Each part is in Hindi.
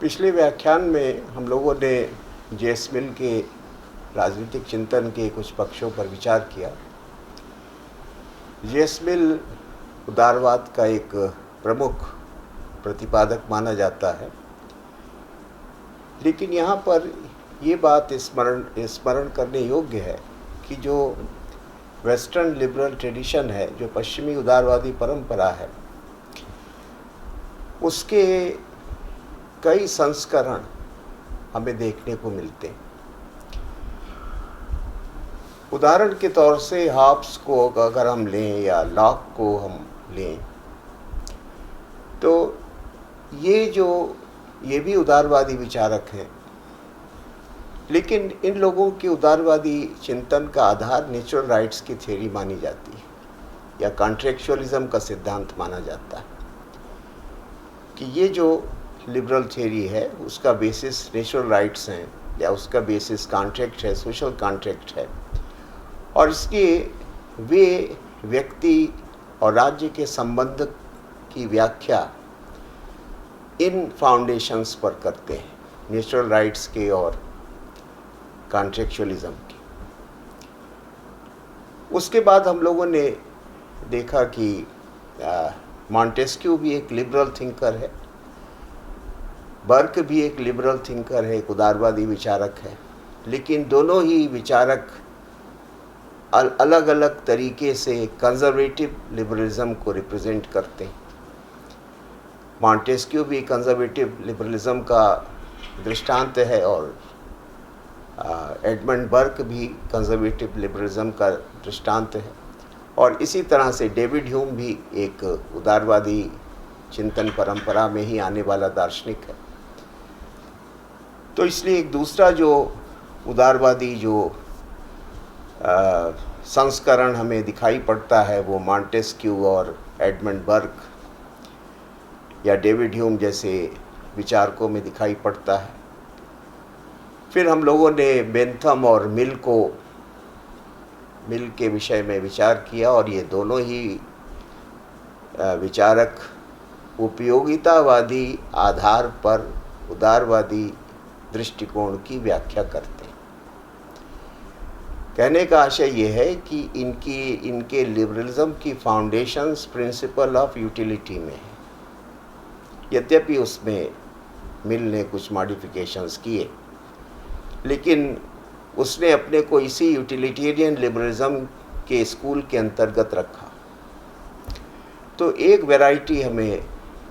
पिछले व्याख्यान में हम लोगों ने जेएस मिल के राजनीतिक चिंतन के कुछ पक्षों पर विचार किया। जेएस मिल उदारवाद का एक प्रमुख प्रतिपादक माना जाता है, लेकिन यहाँ पर ये बात स्मरण करने योग्य है कि जो वेस्टर्न लिबरल ट्रेडिशन है, जो पश्चिमी उदारवादी परंपरा है, उसके कई संस्करण हमें देखने को मिलते हैं। उदाहरण के तौर से हॉब्स को अगर हम लें या लॉक को हम लें, तो ये भी उदारवादी विचारक हैं, लेकिन इन लोगों की उदारवादी चिंतन का आधार नेचुरल राइट्स की थ्योरी मानी जाती है या कॉन्ट्रेक्चुअलिज्म का सिद्धांत माना जाता है कि ये जो लिबरल थ्योरी है उसका बेसिस नेचुरल राइट्स हैं या उसका बेसिस कॉन्ट्रैक्ट है, सोशल कॉन्ट्रैक्ट है, और इसलिए वे व्यक्ति और राज्य के संबंध की व्याख्या इन फाउंडेशंस पर करते हैं, नेचुरल राइट्स के और कॉन्ट्रेक्चुअलिज्म की। उसके बाद हम लोगों ने देखा कि मॉन्टेस्क्यू भी एक लिबरल थिंकर है, बर्क भी एक लिबरल थिंकर है, एक उदारवादी विचारक है, लेकिन दोनों ही विचारक अलग अलग तरीके से कंजर्वेटिव लिबरलिज्म को रिप्रेजेंट करते हैं। मॉन्टेस्क्यू भी कंजर्वेटिव लिबरलिज्म का दृष्टांत है और एडमंड बर्क भी कंजर्वेटिव लिबरलिज्म का दृष्टांत है, और इसी तरह से डेविड ह्यूम भी एक उदारवादी चिंतन परंपरा में ही आने वाला दार्शनिक है। तो इसलिए एक दूसरा जो उदारवादी जो संस्करण हमें दिखाई पड़ता है वो मॉन्टेस्क्यू और एडमंड बर्क या डेविड ह्यूम जैसे विचारकों में दिखाई पड़ता है। फिर हम लोगों ने बेंथम और मिल के विषय में विचार किया, और ये दोनों ही विचारक उपयोगितावादी आधार पर उदारवादी दृष्टिकोण की व्याख्या करते हैं। कहने का आशय ये है कि इनके लिबरलिज्म की फाउंडेशंस प्रिंसिपल ऑफ यूटिलिटी में है, यद्यपि उसमें मिल ने कुछ मॉडिफिकेशंस किए, लेकिन उसने अपने को इसी यूटिलिटेरियन लिबरलिज्म के स्कूल के अंतर्गत रखा। तो एक वैरायटी हमें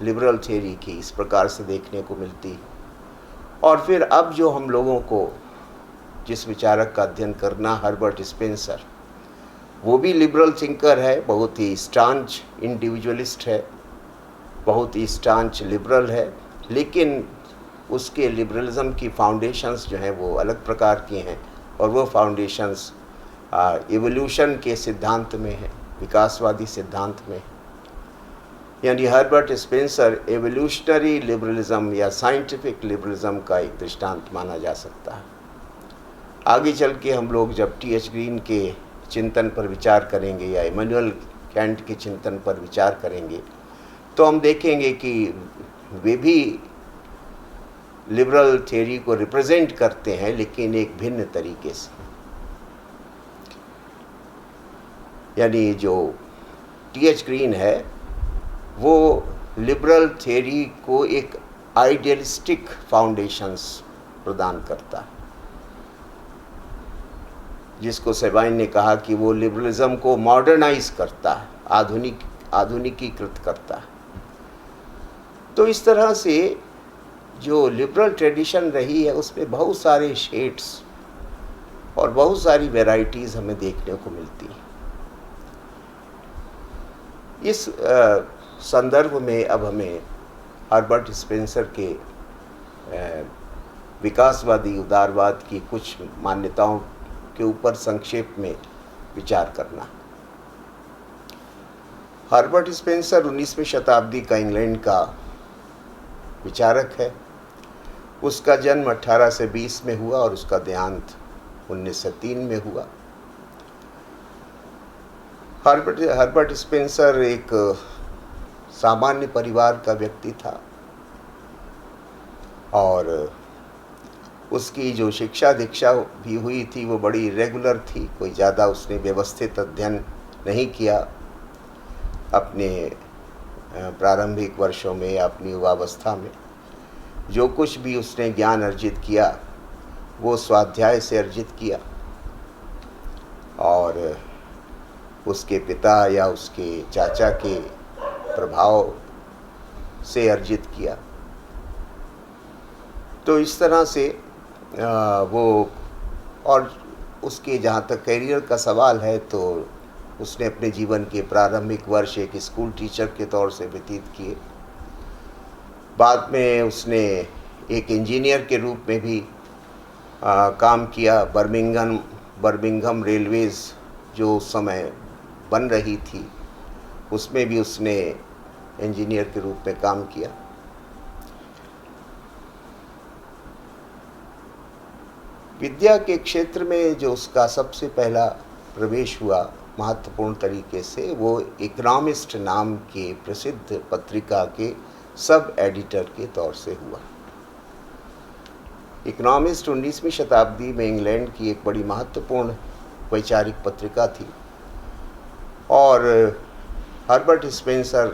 लिबरल थ्योरी की इस प्रकार से देखने को मिलती है। और फिर अब जो हम लोगों को जिस विचारक का अध्ययन करना, हर्बर्ट स्पेंसर, वो भी लिबरल थिंकर है, बहुत ही स्टांच इंडिविजुअलिस्ट है, बहुत ही स्टांच लिबरल है, लेकिन उसके लिबरलिज्म की फाउंडेशंस जो हैं वो अलग प्रकार की हैं, और वो फाउंडेशंस इवोल्यूशन के सिद्धांत में है, विकासवादी सिद्धांत में। यानी हर्बर्ट स्पेंसर एवोल्यूशनरी लिबरलिज्म या साइंटिफिक लिबरलिज्म का एक दृष्टांत माना जा सकता है। आगे चल के हम लोग जब टी.एच. ग्रीन के चिंतन पर विचार करेंगे या इमैनुअल कैंट के चिंतन पर विचार करेंगे, तो हम देखेंगे कि वे भी लिबरल थ्योरी को रिप्रेजेंट करते हैं, लेकिन एक भिन्न तरीके से। यानी जो टी.एच. ग्रीन है वो लिबरल थ्योरी को एक आइडियलिस्टिक फाउंडेशंस प्रदान करता है, जिसको सेबाइन ने कहा कि वो लिबरलिज्म को मॉडर्नाइज करता है, आधुनिकीकृत करता है। तो इस तरह से जो लिबरल ट्रेडिशन रही है उसमें बहुत सारे शेड्स और बहुत सारी वैरायटीज़ हमें देखने को मिलती हैं। इस संदर्भ में अब हमें हर्बर्ट स्पेंसर के विकासवादी उदारवाद की कुछ मान्यताओं के ऊपर संक्षेप में विचार करना। हर्बर्ट स्पेंसर 19वीं शताब्दी का इंग्लैंड का विचारक है। उसका जन्म 1820 में हुआ और उसका देहांत 1903 में हुआ। हर्बर्ट स्पेंसर एक सामान्य परिवार का व्यक्ति था और उसकी जो शिक्षा दीक्षा भी हुई थी वो बड़ी इरेगुलर थी, कोई ज़्यादा उसने व्यवस्थित अध्ययन नहीं किया अपने प्रारंभिक वर्षों में या अपनी युवावस्था में। जो कुछ भी उसने ज्ञान अर्जित किया वो स्वाध्याय से अर्जित किया और उसके पिता या उसके चाचा के प्रभाव से अर्जित किया। तो इस तरह से वो, और उसके जहाँ तक करियर का सवाल है तो उसने अपने जीवन के प्रारंभिक वर्ष एक स्कूल टीचर के तौर से व्यतीत किए। बाद में उसने एक इंजीनियर के रूप में भी काम किया। बर्मिंघम रेलवेज़ जो उस समय बन रही थी उसमें भी उसने इंजीनियर के रूप में काम किया। विद्या के क्षेत्र में जो उसका सबसे पहला प्रवेश हुआ महत्वपूर्ण तरीके से, वो इकोनॉमिस्ट नाम के प्रसिद्ध पत्रिका के सब एडिटर के तौर से हुआ। इकोनॉमिस्ट 19वीं शताब्दी में इंग्लैंड की एक बड़ी महत्वपूर्ण वैचारिक पत्रिका थी और हर्बर्ट स्पेंसर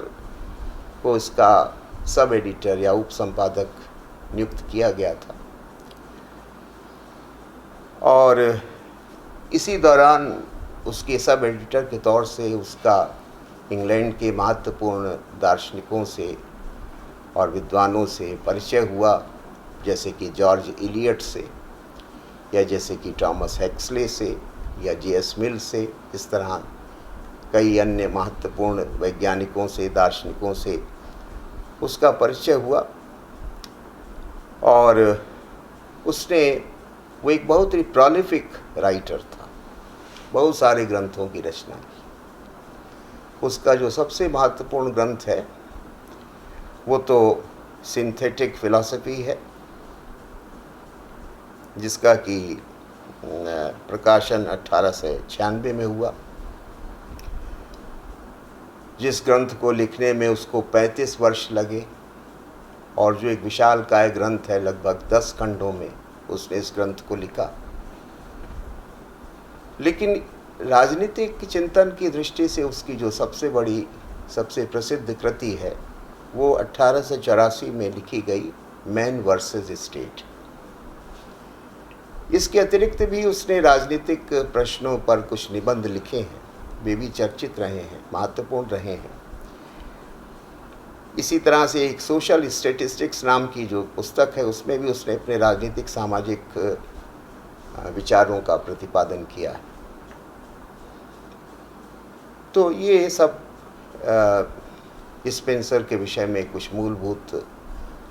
को इसका सब एडिटर या उप संपादक नियुक्त किया गया था। और इसी दौरान उसके सब एडिटर के तौर से उसका इंग्लैंड के महत्वपूर्ण दार्शनिकों से और विद्वानों से परिचय हुआ, जैसे कि जॉर्ज इलियट से या जैसे कि टॉमस हेक्सले से या जे.एस. मिल से। इस तरह कई अन्य महत्वपूर्ण वैज्ञानिकों से, दार्शनिकों से उसका परिचय हुआ। और वो एक बहुत ही प्रोलिफिक राइटर था, बहुत सारे ग्रंथों की रचना की। उसका जो सबसे महत्वपूर्ण ग्रंथ है वो तो सिंथेटिक फिलॉसफी है, जिसका कि प्रकाशन 1896 में हुआ। जिस ग्रंथ को लिखने में उसको 35 वर्ष लगे और जो एक विशालकाय ग्रंथ है, लगभग 10 खंडों में उसने इस ग्रंथ को लिखा। लेकिन राजनीतिक चिंतन की दृष्टि से उसकी जो सबसे बड़ी, सबसे प्रसिद्ध कृति है वो 1884 में लिखी गई मैन वर्सेस स्टेट। इसके अतिरिक्त भी उसने राजनीतिक प्रश्नों पर कुछ निबंध लिखे हैं, वे भी चर्चित रहे हैं, महत्वपूर्ण रहे हैं। इसी तरह से एक सोशल स्टैटिस्टिक्स नाम की जो पुस्तक है उसमें भी उसने अपने राजनीतिक सामाजिक विचारों का प्रतिपादन किया है। तो ये सब स्पेंसर के विषय में कुछ मूलभूत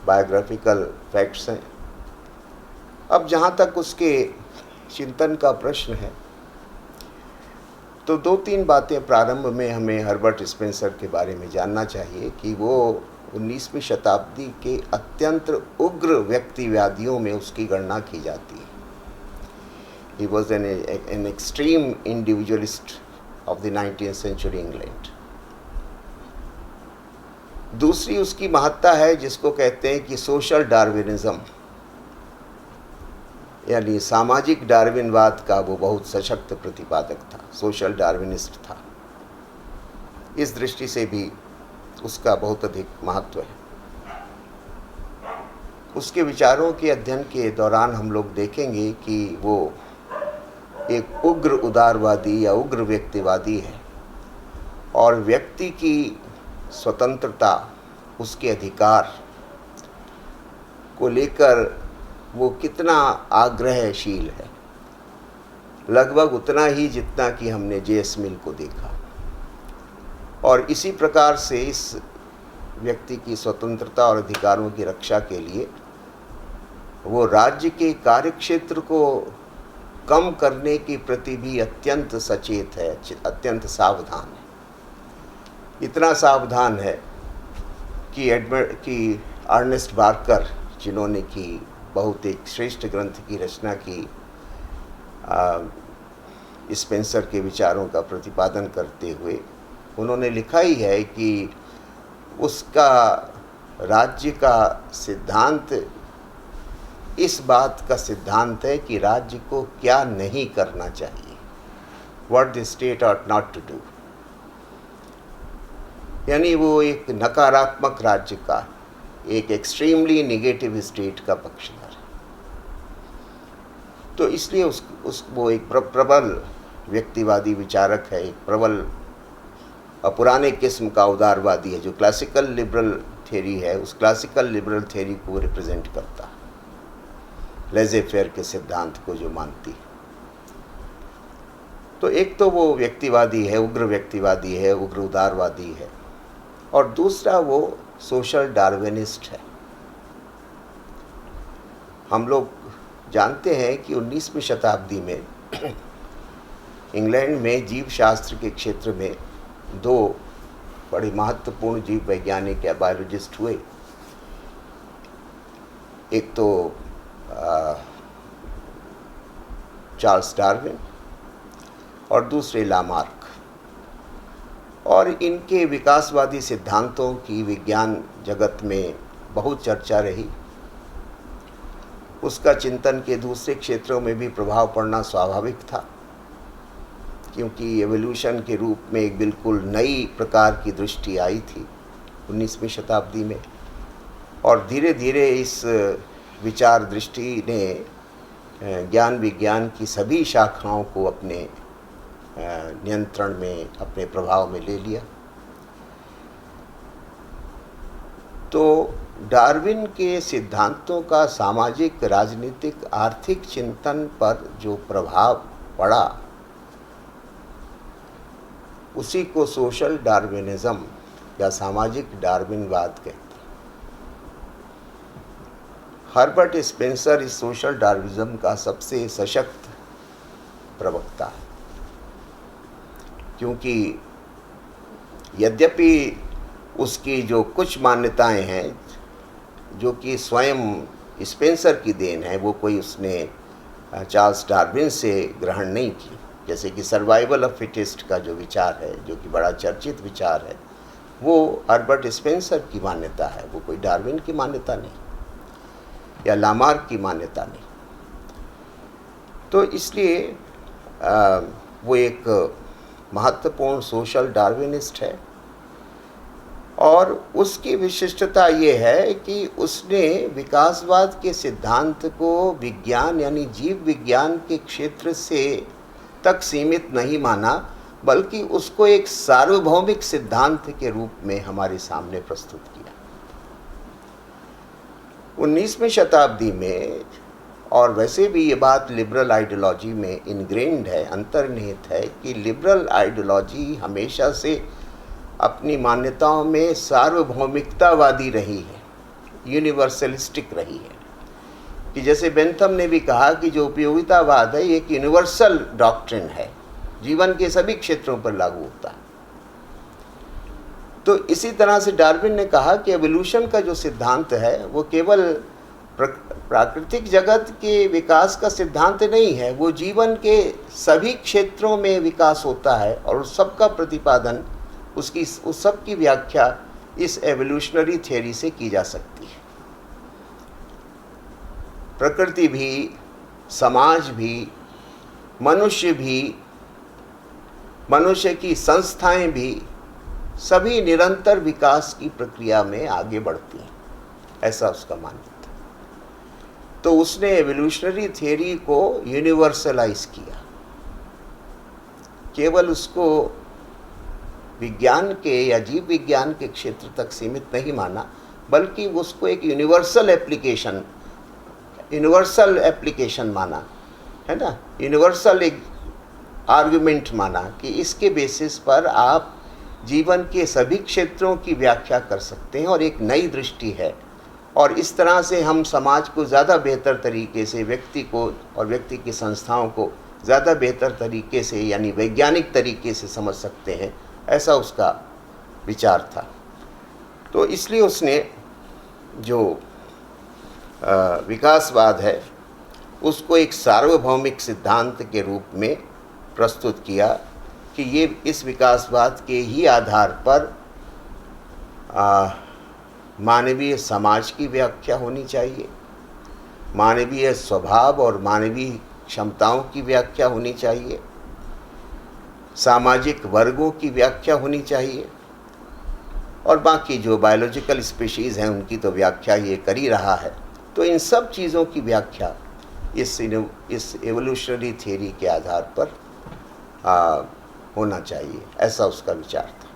बायोग्राफिकल फैक्ट्स हैं। अब जहाँ तक उसके चिंतन का प्रश्न है तो 2-3 बातें प्रारंभ में हमें हर्बर्ट स्पेंसर के बारे में जानना चाहिए कि वो 19वीं शताब्दी के अत्यंत उग्र व्यक्तिवादियों में उसकी गणना की जाती है। He was an extreme individualist of the 19th century England. दूसरी उसकी महत्ता है जिसको कहते हैं कि सोशल डार्विनिज्म, यानी सामाजिक डार्विनवाद का वो बहुत सशक्त प्रतिपादक था, सोशल डार्विनिस्ट था। इस दृष्टि से भी उसका बहुत अधिक महत्व है। उसके विचारों के अध्ययन के दौरान हम लोग देखेंगे कि वो एक उग्र उदारवादी या उग्र व्यक्तिवादी है और व्यक्ति की स्वतंत्रता, उसके अधिकार को लेकर वो कितना आग्रहशील है, लगभग उतना ही जितना कि हमने जे.एस. मिल को देखा। और इसी प्रकार से इस व्यक्ति की स्वतंत्रता और अधिकारों की रक्षा के लिए वो राज्य के कार्यक्षेत्र को कम करने के प्रति भी अत्यंत सचेत है, अत्यंत सावधान है। इतना सावधान है कि अर्नेस्ट बार्कर, जिन्होंने की बहुत एक श्रेष्ठ ग्रंथ की रचना की स्पेंसर के विचारों का प्रतिपादन करते हुए, उन्होंने लिखा ही है कि उसका राज्य का सिद्धांत इस बात का सिद्धांत है कि राज्य को क्या नहीं करना चाहिए, what the state ought not to do. यानी वो एक नकारात्मक राज्य का, एक एक्सट्रीमली नेगेटिव स्टेट का पक्षधर है। तो इसलिए वो एक प्रबल व्यक्तिवादी विचारक है, एक प्रबल पुराने किस्म का उदारवादी है, जो क्लासिकल लिबरल थ्योरी है, उस क्लासिकल लिबरल थ्योरी को रिप्रेजेंट करता है, लेज़े फेयर के सिद्धांत को जो मानती है। तो एक तो वो व्यक्तिवादी है, उग्र व्यक्तिवादी है, उग्र उदारवादी है, और दूसरा वो सोशल डार्विनिस्ट है। हम लोग जानते हैं कि 19वीं शताब्दी में इंग्लैंड में जीव शास्त्र के क्षेत्र में दो बड़े महत्वपूर्ण जीव वैज्ञानिक या बायोलॉजिस्ट हुए। एक तो चार्ल्स डार्विन और दूसरे लामार्क। और इनके विकासवादी सिद्धांतों की विज्ञान जगत में बहुत चर्चा रही। उसका चिंतन के दूसरे क्षेत्रों में भी प्रभाव पड़ना स्वाभाविक था, क्योंकि एवोल्यूशन के रूप में एक बिल्कुल नई प्रकार की दृष्टि आई थी 19वीं शताब्दी में। और धीरे धीरे इस विचार दृष्टि ने ज्ञान विज्ञान की सभी शाखाओं को अपने नियंत्रण में, अपने प्रभाव में ले लिया। तो डार्विन के सिद्धांतों का सामाजिक, राजनीतिक, आर्थिक चिंतन पर जो प्रभाव पड़ा, उसी को सोशल डार्विनिज्म या सामाजिक डार्विनवाद कहते हैं। हर्बर्ट स्पेंसर इस सोशल डार्विनिज्म का सबसे सशक्त प्रवक्ता है, क्योंकि यद्यपि उसकी जो कुछ मान्यताएं हैं जो कि स्वयं स्पेंसर की देन है, वो कोई उसने चार्ल्स डार्विन से ग्रहण नहीं की। जैसे कि सर्वाइवल ऑफ फिटेस्ट का जो विचार है, जो कि बड़ा चर्चित विचार है, वो हर्बर्ट स्पेंसर की मान्यता है, वो कोई डार्विन की मान्यता नहीं या लामार्क की मान्यता नहीं। तो इसलिए वो एक महत्वपूर्ण सोशल डार्विनिस्ट है। और उसकी विशिष्टता ये है कि उसने विकासवाद के सिद्धांत को विज्ञान यानी जीव विज्ञान के क्षेत्र से तक सीमित नहीं माना, बल्कि उसको एक सार्वभौमिक सिद्धांत के रूप में हमारे सामने प्रस्तुत किया। 19वीं शताब्दी में, और वैसे भी ये बात लिबरल आइडियोलॉजी में इनग्रेन्ड है, अंतर्निहित है, कि लिबरल आइडियोलॉजी हमेशा से अपनी मान्यताओं में सार्वभौमिकतावादी रही है, यूनिवर्सलिस्टिक रही है। कि जैसे बेंथम ने भी कहा कि जो उपयोगितावाद है, एक यूनिवर्सल डॉक्ट्रिन है, जीवन के सभी क्षेत्रों पर लागू होता है। तो इसी तरह से डार्विन ने कहा कि एवोल्यूशन का जो सिद्धांत है वो केवल प्राकृतिक जगत के विकास का सिद्धांत नहीं है, वो जीवन के सभी क्षेत्रों में विकास होता है, और उस सब का प्रतिपादन, उस सब की व्याख्या इस एवोल्यूशनरी थ्योरी से की जा सकती है। प्रकृति भी, समाज भी, मनुष्य भी, मनुष्य की संस्थाएं भी, सभी निरंतर विकास की प्रक्रिया में आगे बढ़ती हैं, ऐसा उसका मानना था। तो उसने एवोल्यूशनरी थ्योरी को यूनिवर्सलाइज किया, केवल उसको विज्ञान के या जीव विज्ञान के क्षेत्र तक सीमित नहीं माना, बल्कि उसको एक यूनिवर्सल एप्लीकेशन माना, है ना, यूनिवर्सल एक आर्गुमेंट माना कि इसके बेसिस पर आप जीवन के सभी क्षेत्रों की व्याख्या कर सकते हैं, और एक नई दृष्टि है। और इस तरह से हम समाज को ज़्यादा बेहतर तरीके से, व्यक्ति को और व्यक्ति की संस्थाओं को ज़्यादा बेहतर तरीके से यानी वैज्ञानिक तरीके से समझ सकते हैं, ऐसा उसका विचार था। तो इसलिए उसने जो विकासवाद है उसको एक सार्वभौमिक सिद्धांत के रूप में प्रस्तुत किया कि ये इस विकासवाद के ही आधार पर मानवीय समाज की व्याख्या होनी चाहिए, मानवीय स्वभाव और मानवीय क्षमताओं की व्याख्या होनी चाहिए, सामाजिक वर्गों की व्याख्या होनी चाहिए, और बाकी जो बायोलॉजिकल स्पीशीज़ हैं उनकी तो व्याख्या ये कर ही रहा है। तो इन सब चीज़ों की व्याख्या इस एवोल्यूशनरी थियरी के आधार पर होना चाहिए, ऐसा उसका विचार था।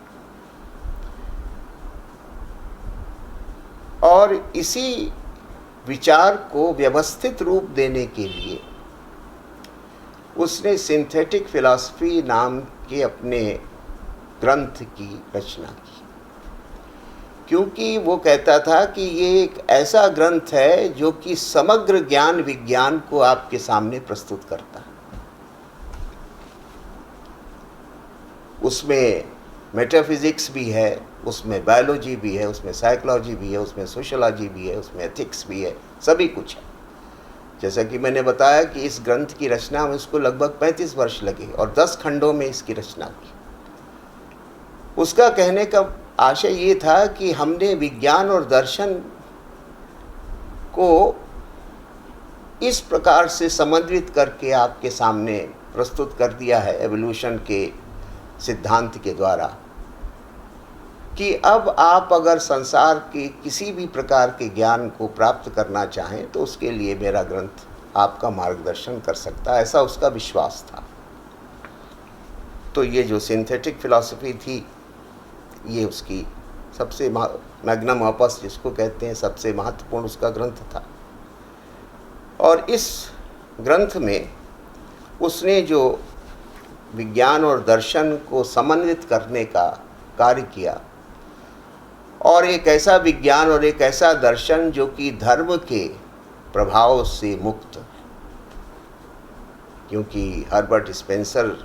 और इसी विचार को व्यवस्थित रूप देने के लिए उसने सिंथेटिक फिलॉसफी नाम के अपने ग्रंथ की रचना की, क्योंकि वो कहता था कि ये एक ऐसा ग्रंथ है जो कि समग्र ज्ञान विज्ञान को आपके सामने प्रस्तुत करता है। उसमें मेटाफिजिक्स भी है, उसमें बायोलॉजी भी है, उसमें साइकोलॉजी भी है, उसमें सोशोलॉजी भी है, उसमें एथिक्स भी है, सभी कुछ है। जैसा कि मैंने बताया कि इस ग्रंथ की रचना में उसको लगभग 35 वर्ष लगे और 10 खंडों में इसकी रचना की। उसका कहने का आशय ये था कि हमने विज्ञान और दर्शन को इस प्रकार से समन्वित करके आपके सामने प्रस्तुत कर दिया है एवोल्यूशन के सिद्धांत के द्वारा, कि अब आप अगर संसार के किसी भी प्रकार के ज्ञान को प्राप्त करना चाहें तो उसके लिए मेरा ग्रंथ आपका मार्गदर्शन कर सकता है, ऐसा उसका विश्वास था। तो ये जो सिंथेटिक फिलॉसफी थी, ये उसकी सबसे मैग्नम ऑपस जिसको कहते हैं, सबसे महत्वपूर्ण उसका ग्रंथ था। और इस ग्रंथ में उसने जो विज्ञान और दर्शन को समन्वित करने का कार्य किया, और एक ऐसा विज्ञान और एक ऐसा दर्शन जो कि धर्म के प्रभाव से मुक्त, क्योंकि हर्बर्ट स्पेंसर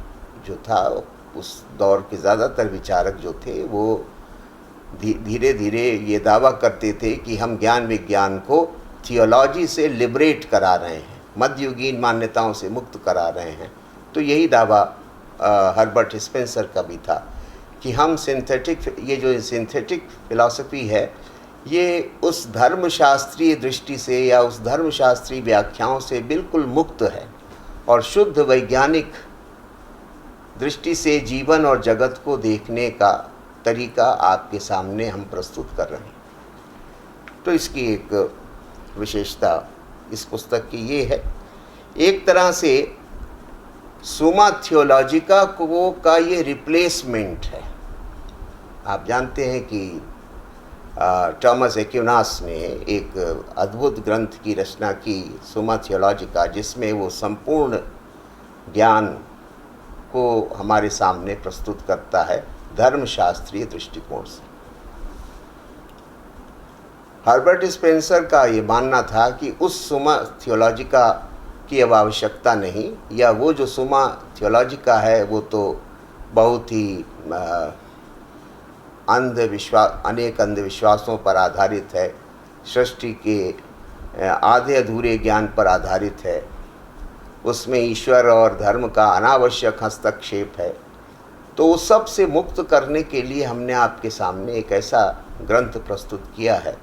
जो था उस दौर के ज़्यादातर विचारक जो थे वो धीरे धीरे ये दावा करते थे कि हम ज्ञान विज्ञान को थियोलॉजी से लिबरेट करा रहे हैं, मध्ययुगीन मान्यताओं से मुक्त करा रहे हैं। तो यही दावा हर्बर्ट स्पेंसर का भी था कि हम ये जो सिंथेटिक फिलॉसफी है, ये उस धर्मशास्त्रीय दृष्टि से या उस धर्मशास्त्रीय व्याख्याओं से बिल्कुल मुक्त है और शुद्ध वैज्ञानिक दृष्टि से जीवन और जगत को देखने का तरीका आपके सामने हम प्रस्तुत कर रहे हैं। तो इसकी एक विशेषता इस पुस्तक की ये है, एक तरह से सुमा थियोलॉजिका का ये रिप्लेसमेंट है। आप जानते हैं कि थॉमस एक्विनास ने एक अद्भुत ग्रंथ की रचना की, सुमा थियोलॉजिका, जिसमें वो संपूर्ण ज्ञान को हमारे सामने प्रस्तुत करता है धर्मशास्त्रीय दृष्टिकोण से। हर्बर्ट स्पेंसर का ये मानना था कि उस सुमा थियोलॉजिका की अब आवश्यकता नहीं, या वो जो सुमा थियोलॉजिका है वो तो बहुत ही अनेक अंधविश्वासों पर आधारित है, सृष्टि के आधे अधूरे ज्ञान पर आधारित है, उसमें ईश्वर और धर्म का अनावश्यक हस्तक्षेप है। तो उस सब से मुक्त करने के लिए हमने आपके सामने एक ऐसा ग्रंथ प्रस्तुत किया है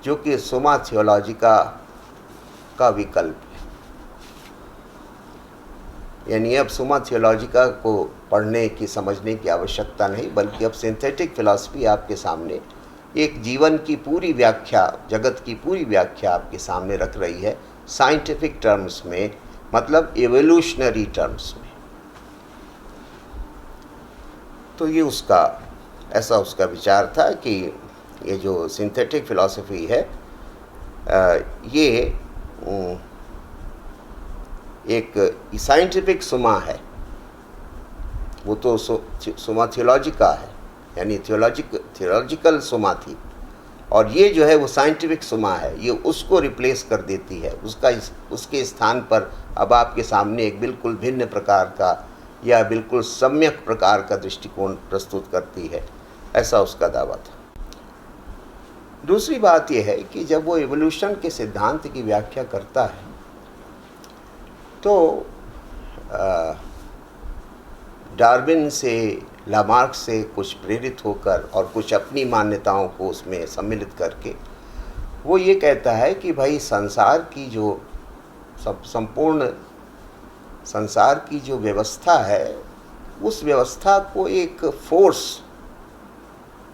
जो कि सुमा थियोलॉजिका का विकल्प है। यानी अब सुमा थियोलॉजिका को पढ़ने की समझने की आवश्यकता नहीं, बल्कि अब सिंथेटिक फिलॉसफी आपके सामने एक जीवन की पूरी व्याख्या, जगत की पूरी व्याख्या आपके सामने रख रही है, साइंटिफिक टर्म्स में, मतलब एवोल्यूशनरी टर्म्स में। तो ये ऐसा उसका विचार था कि ये जो सिंथेटिक फिलॉसफी है ये एक साइंटिफिक सुमा है, वो तो सुमा थियोलॉजिका है, यानी थियोलॉजिकल सुमा थी, और ये जो है वो साइंटिफिक सुमा है, ये उसको रिप्लेस कर देती है। उसके स्थान पर अब आपके सामने एक बिल्कुल भिन्न प्रकार का या बिल्कुल सम्यक प्रकार का दृष्टिकोण प्रस्तुत करती है, ऐसा उसका दावा था। दूसरी बात यह है कि जब वो इवोल्यूशन के सिद्धांत की व्याख्या करता है तो डार्विन से, लामार्क से कुछ प्रेरित होकर और कुछ अपनी मान्यताओं को उसमें सम्मिलित करके वो ये कहता है कि भाई संसार की जो संपूर्ण संसार की जो व्यवस्था है, उस व्यवस्था को एक फोर्स,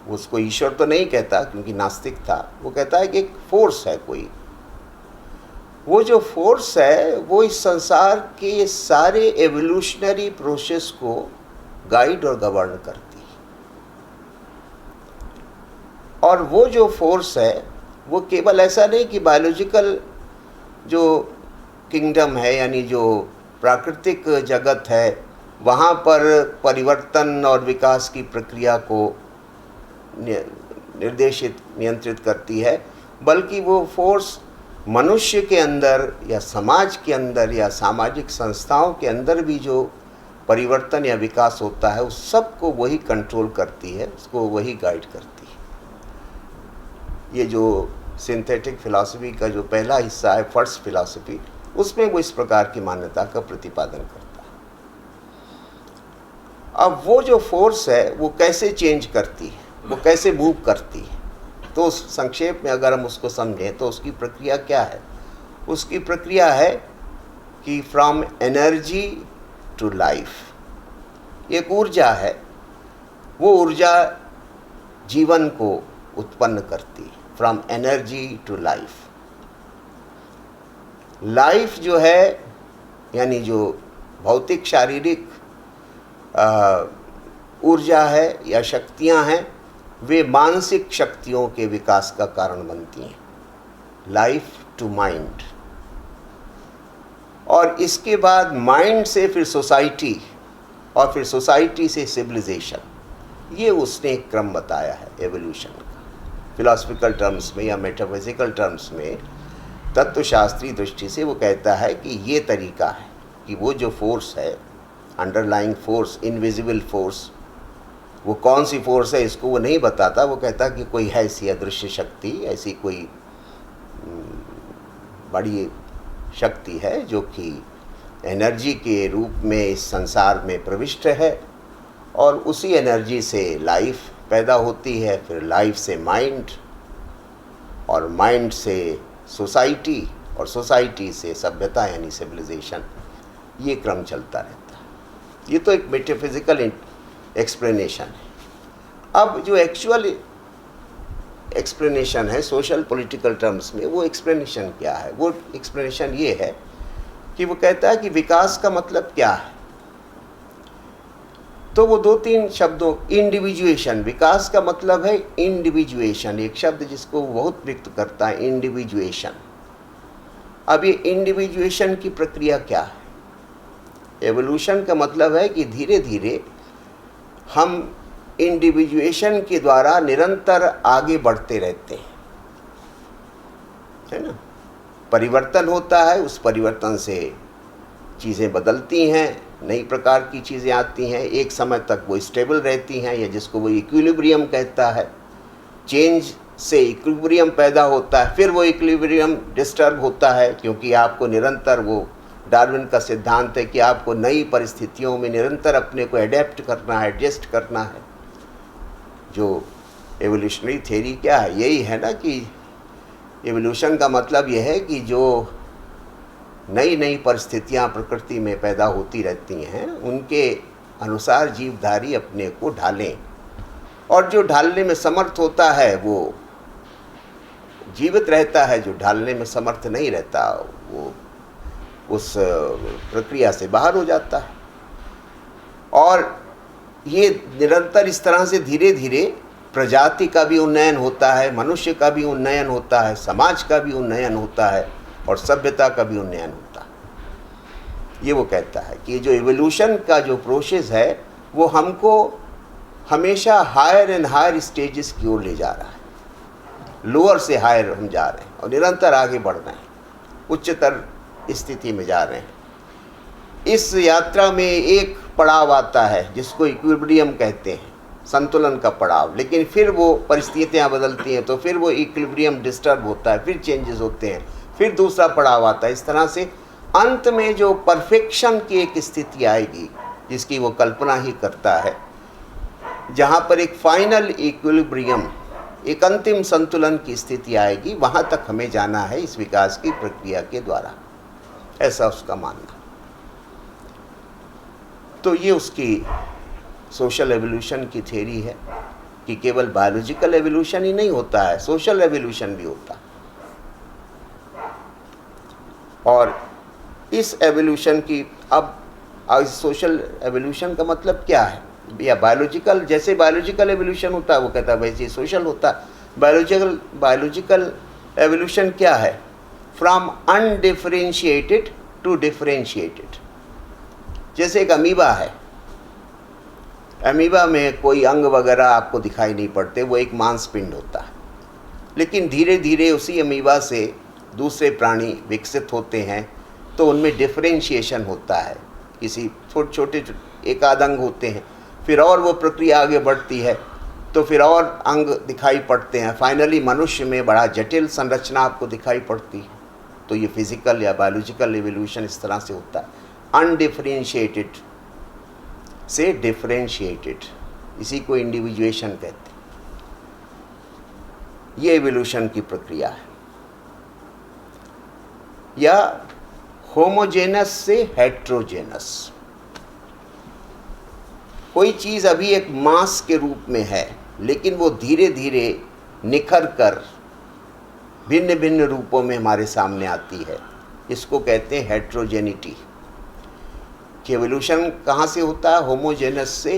उसको ईश्वर तो नहीं कहता क्योंकि नास्तिक था, वो कहता है कि एक फोर्स है कोई, वो जो फोर्स है वो इस संसार के सारे एवोल्यूशनरी प्रोसेस को गाइड और गवर्न करती है। और वो जो फोर्स है वो केवल ऐसा नहीं कि बायोलॉजिकल जो किंगडम है, यानी जो प्राकृतिक जगत है, वहाँ पर परिवर्तन और विकास की प्रक्रिया को निर्देशित नियंत्रित करती है, बल्कि वो फोर्स मनुष्य के अंदर या समाज के अंदर या सामाजिक संस्थाओं के अंदर भी जो परिवर्तन या विकास होता है उस सब को वही कंट्रोल करती है, उसको वही गाइड करती है। ये जो सिंथेटिक फिलॉसफी का जो पहला हिस्सा है, फर्स्ट फिलॉसफी, उसमें वो इस प्रकार की मान्यता का प्रतिपादन करता है। अब वो जो फोर्स है वो कैसे चेंज करती है, वो कैसे मूव करती है, तो संक्षेप में अगर हम उसको समझें तो उसकी प्रक्रिया क्या है? उसकी प्रक्रिया है कि फ्रॉम एनर्जी टू लाइफ, एक ऊर्जा है, वो ऊर्जा जीवन को उत्पन्न करती है। From energy to life, life जो है यानी जो भौतिक शारीरिक ऊर्जा है या शक्तियां हैं, वे मानसिक शक्तियों के विकास का कारण बनती हैं। लाइफ टू माइंड, और इसके बाद माइंड से फिर सोसाइटी, और फिर सोसाइटी से सिविलाइजेशन। ये उसने एक क्रम बताया है एवोल्यूशन का। फिलॉसफिकल टर्म्स में या मेटाफिजिकल टर्म्स में, तत्वशास्त्री दृष्टि से वो कहता है कि ये तरीका है कि वो जो फोर्स है, अंडरलाइंग फोर्स, इनविजिबल फोर्स, वो कौन सी फोर्स है इसको वो नहीं बताता। वो कहता कि कोई है ऐसी अदृश्य शक्ति, ऐसी कोई बड़ी शक्ति है जो कि एनर्जी के रूप में इस संसार में प्रविष्ट है, और उसी एनर्जी से लाइफ पैदा होती है, फिर लाइफ से माइंड, और माइंड से सोसाइटी, और सोसाइटी से सभ्यता यानी सिविलाइजेशन। ये क्रम चलता रहता है। ये तो एक मेटाफिजिकल एक्सप्लेनेशन है। अब जो एक्चुअल एक्सप्लेनेशन है सोशल पॉलिटिकल टर्म्स में, वो एक्सप्लेनेशन क्या है? वो एक्सप्लेनेशन ये है कि वो कहता है कि विकास का मतलब क्या है। तो वो दो तीन शब्दों, इंडिविजुएशन, विकास का मतलब है इंडिविजुएशन, एक शब्द जिसको बहुत व्यक्त करता है, इंडिविजुएशन। अब ये इंडिविजुएशन की प्रक्रिया क्या है? एवोल्यूशन का मतलब है कि धीरे धीरे हम इंडिविजुएशन के द्वारा निरंतर आगे बढ़ते रहते हैं, है ना। परिवर्तन होता है, उस परिवर्तन से चीज़ें बदलती हैं, नई प्रकार की चीज़ें आती हैं, एक समय तक वो स्टेबल रहती हैं, या जिसको वो इक्विलिब्रियम कहता है। चेंज से इक्विलिब्रियम पैदा होता है, फिर वो इक्विलिब्रियम डिस्टर्ब होता है, क्योंकि आपको निरंतर, वो डार्विन का सिद्धांत है कि आपको नई परिस्थितियों में निरंतर अपने को एडेप्ट करना है, एडजस्ट करना है। जो एवोल्यूशनरी थ्योरी क्या है? यही है ना कि एवोल्यूशन का मतलब यह है कि जो नई नई परिस्थितियां प्रकृति में पैदा होती रहती हैं, उनके अनुसार जीवधारी अपने को ढालें, और जो ढालने में समर्थ होता है वो जीवित रहता है, जो ढालने में समर्थ नहीं रहता वो उस प्रक्रिया से बाहर हो जाता है। और ये निरंतर इस तरह से धीरे धीरे प्रजाति का भी उन्नयन होता है, मनुष्य का भी उन्नयन होता है, समाज का भी उन्नयन होता है, और सभ्यता का भी उन्नयन होता है। ये वो कहता है कि जो इवोल्यूशन का जो प्रोसेस है वो हमको हमेशा हायर एंड हायर स्टेजेस की ओर ले जा रहा है। लोअर से हायर हम जा रहे हैं और निरंतर आगे बढ़ रहे हैं, उच्चतर स्थिति में जा रहे हैं। इस यात्रा में एक पड़ाव आता है जिसको इक्विलिब्रियम कहते हैं, संतुलन का पड़ाव, लेकिन फिर वो परिस्थितियाँ बदलती हैं, तो फिर वो इक्विलिब्रियम डिस्टर्ब होता है, फिर चेंजेस होते हैं, फिर दूसरा पड़ाव आता है। इस तरह से अंत में जो परफेक्शन की एक स्थिति आएगी जिसकी वो कल्पना ही करता है, जहाँ पर एक फाइनल इक्विलिब्रियम एक अंतिम संतुलन की स्थिति आएगी, वहाँ तक हमें जाना है इस विकास की प्रक्रिया के द्वारा, ऐसा उसका मानना। तो ये उसकी सोशल एवोल्यूशन की थ्योरी है कि केवल बायोलॉजिकल एवोल्यूशन ही नहीं होता है, सोशल एवोल्यूशन भी होता है। और इस एवोल्यूशन की अब सोशल एवोल्यूशन का मतलब क्या है, या बायोलॉजिकल, जैसे बायोलॉजिकल एवोल्यूशन होता है वो कहता है वैसे सोशल होता है। बायोलॉजिकल एवोल्यूशन क्या है, फ्रॉम अनडिफरेंशिएटेड टू डिफरेंशिएटेड। जैसे एक अमीबा है, अमीबा में कोई अंग वगैरह आपको दिखाई नहीं पड़ते, वो एक मांसपिंड होता है, लेकिन धीरे धीरे उसी अमीबा से दूसरे प्राणी विकसित होते हैं, तो उनमें डिफरेंशिएशन होता है, किसी छोटे छोटे एक आध अंग होते हैं, फिर और वो प्रक्रिया आगे बढ़ती है तो फिर और अंग दिखाई पड़ते हैं, फाइनली मनुष्य में बड़ा जटिल संरचना आपको दिखाई पड़ती है। तो ये फिजिकल या बायोलॉजिकल एवोल्यूशन इस तरह से होता है, अनडिफरेंशिएटेड से डिफरेंशिएटेड, इसी को इंडिविजुएशन कहते हैं। ये एवोल्यूशन की प्रक्रिया है। या होमोजेनस से हेट्रोजेनस, कोई चीज़ अभी एक मास के रूप में है, लेकिन वो धीरे धीरे निखर कर भिन्न भिन्न रूपों में हमारे सामने आती है, इसको कहते हैं हेट्रोजेनिटी। कि एवोल्यूशन कहाँ से होता है, होमोजेनस से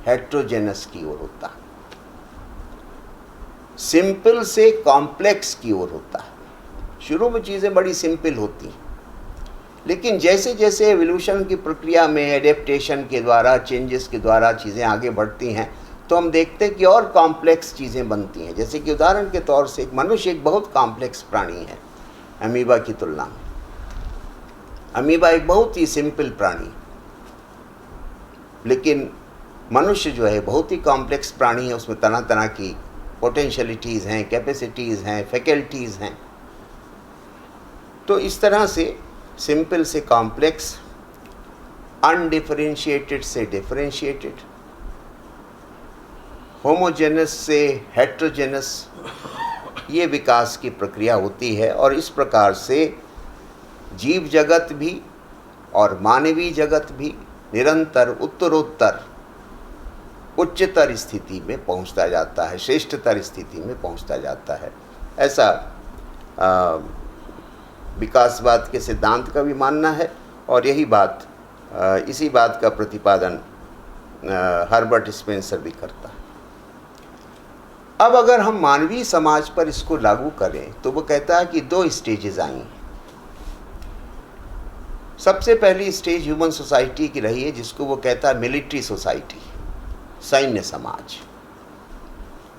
हेट्रोजेनस की ओर होता है, सिंपल से कॉम्प्लेक्स की ओर होता है। शुरू में चीज़ें बड़ी सिंपल होती हैं, लेकिन जैसे जैसे एवोल्यूशन की प्रक्रिया में एडेप्टेशन के द्वारा, चेंजेस के द्वारा चीज़ें आगे बढ़ती हैं, तो हम देखते हैं कि और कॉम्प्लेक्स चीज़ें बनती हैं। जैसे कि उदाहरण के तौर से एक मनुष्य एक बहुत कॉम्प्लेक्स प्राणी है अमीबा की तुलना में। अमीबा एक बहुत ही सिंपल प्राणी, लेकिन मनुष्य जो है बहुत ही कॉम्प्लेक्स प्राणी है, उसमें तरह तरह की पोटेंशियलिटीज़ हैं, कैपेसिटीज़ हैं, फैकल्टीज़ हैं। तो इस तरह से सिंपल से कॉम्प्लेक्स, अनडिफरेंशिएटेड से डिफरेंशिएटेड, होमोजेनस से हेट्रोजेनस, ये विकास की प्रक्रिया होती है। और इस प्रकार से जीव जगत भी और मानवीय जगत भी निरंतर उत्तरोत्तर उच्चतर स्थिति में पहुंचता जाता है, श्रेष्ठतर स्थिति में पहुंचता जाता है। ऐसा विकासवाद के सिद्धांत का भी मानना है, और यही बात इसी बात का प्रतिपादन हर्बर्ट स्पेंसर भी करता है। अब अगर हम मानवीय समाज पर इसको लागू करें तो वो कहता है कि दो स्टेजेस आई हैं। सबसे पहली स्टेज ह्यूमन सोसाइटी की रही है, जिसको वो कहता है मिलिट्री सोसाइटी, सैन्य समाज,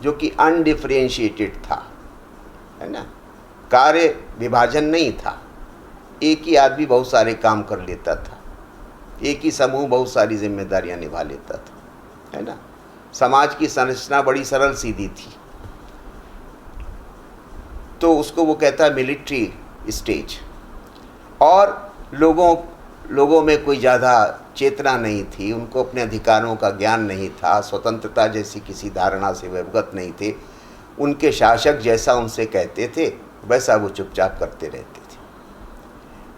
जो कि अनडिफरेंशिएटेड था, है ना, कार्य विभाजन नहीं था, एक ही आदमी बहुत सारे काम कर लेता था, एक ही समूह बहुत सारी जिम्मेदारियां निभा लेता था, है ना। समाज की संरचना बड़ी सरल सीधी थी, तो उसको वो कहता है मिलिट्री स्टेज। और लोगों में कोई ज़्यादा चेतना नहीं थी, उनको अपने अधिकारों का ज्ञान नहीं था, स्वतंत्रता जैसी किसी धारणा से वे अवगत नहीं थे, उनके शासक जैसा उनसे कहते थे वैसा वो चुपचाप करते रहते थे।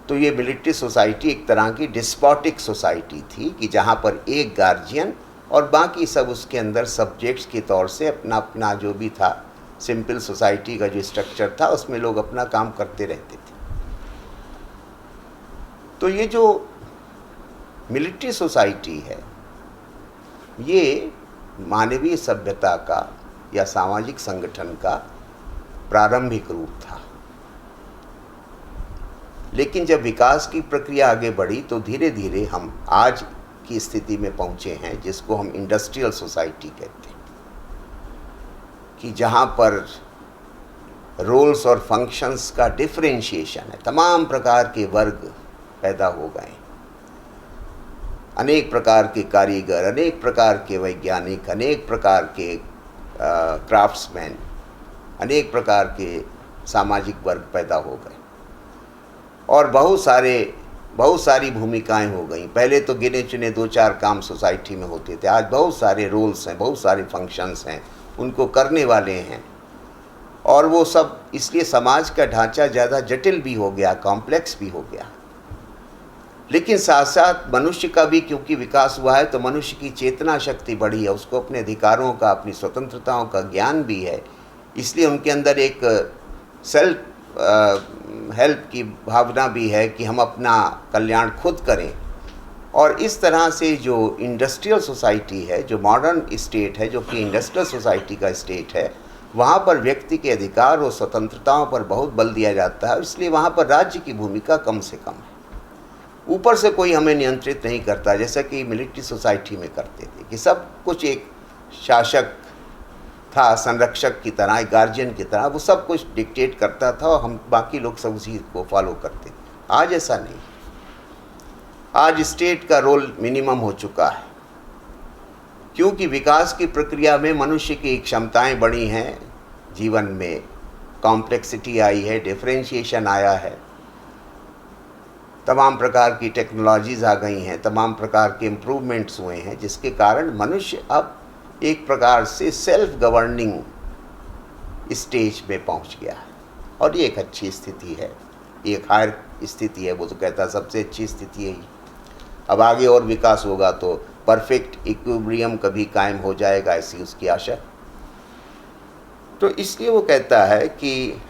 तो ये मिलिट्री सोसाइटी एक तरह की डिस्पोटिक सोसाइटी थी कि जहाँ पर एक गार्जियन और बाकी सब उसके अंदर सब्जेक्ट्स के तौर से अपना अपना जो भी था, सिंपल सोसाइटी का जो स्ट्रक्चर था उसमें लोग अपना काम करते रहते थे। तो ये जो मिलिट्री सोसाइटी है, ये मानवीय सभ्यता का या सामाजिक संगठन का प्रारंभिक रूप था। लेकिन जब विकास की प्रक्रिया आगे बढ़ी तो धीरे धीरे हम आज की स्थिति में पहुंचे हैं, जिसको हम इंडस्ट्रियल सोसाइटी कहते हैं, कि जहां पर रोल्स और फंक्शंस का डिफरेंशिएशन है, तमाम प्रकार के वर्ग पैदा हो गए, अनेक प्रकार के कारीगर, अनेक प्रकार के वैज्ञानिक, अनेक प्रकार के क्राफ्ट्समैन, अनेक प्रकार के सामाजिक वर्ग पैदा हो गए, और बहुत सारी भूमिकाएं हो गई। पहले तो गिने चुने 2-4 काम सोसाइटी में होते थे, आज बहुत सारे रोल्स हैं, बहुत सारे फंक्शंस हैं, उनको करने वाले हैं, और वो सब इसलिए समाज का ढांचा ज़्यादा जटिल भी हो गया, कॉम्प्लेक्स भी हो गया। लेकिन साथ साथ मनुष्य का भी क्योंकि विकास हुआ है तो मनुष्य की चेतना शक्ति बढ़ी है, उसको अपने अधिकारों का, अपनी स्वतंत्रताओं का ज्ञान भी है, इसलिए उनके अंदर एक सेल्फ हेल्प की भावना भी है कि हम अपना कल्याण खुद करें। और इस तरह से जो इंडस्ट्रियल सोसाइटी है, जो मॉडर्न स्टेट है, जो कि इंडस्ट्रियल सोसाइटी का स्टेट है, वहाँ पर व्यक्ति के अधिकार और स्वतंत्रताओं पर बहुत बल दिया जाता है, इसलिए वहाँ पर राज्य की भूमिका कम से कम है। ऊपर से कोई हमें नियंत्रित नहीं करता जैसा कि मिलिट्री सोसाइटी में करते थे कि सब कुछ एक शासक था, संरक्षक की तरह, एक गार्जियन की तरह, वो सब कुछ डिक्टेट करता था और हम बाकी लोग सब उसी को फॉलो करते थे। आज ऐसा नहीं, आज स्टेट का रोल मिनिमम हो चुका है, क्योंकि विकास की प्रक्रिया में मनुष्य की क्षमताएं बढ़ी हैं, जीवन में कॉम्प्लेक्सिटी आई है, डिफरेंशिएशन आया है, तमाम प्रकार की टेक्नोलॉजीज़ आ गई हैं, तमाम प्रकार के इम्प्रूवमेंट्स हुए हैं, जिसके कारण मनुष्य अब एक प्रकार से सेल्फ गवर्निंग स्टेज में पहुंच गया है। और ये एक अच्छी स्थिति है, एक हायर स्थिति है, वो तो कहता है सबसे अच्छी स्थिति है। अब आगे और विकास होगा तो परफेक्ट इक्विलिब्रियम कभी कायम हो जाएगा, ऐसी उसकी आशा। तो इसलिए वो कहता है कि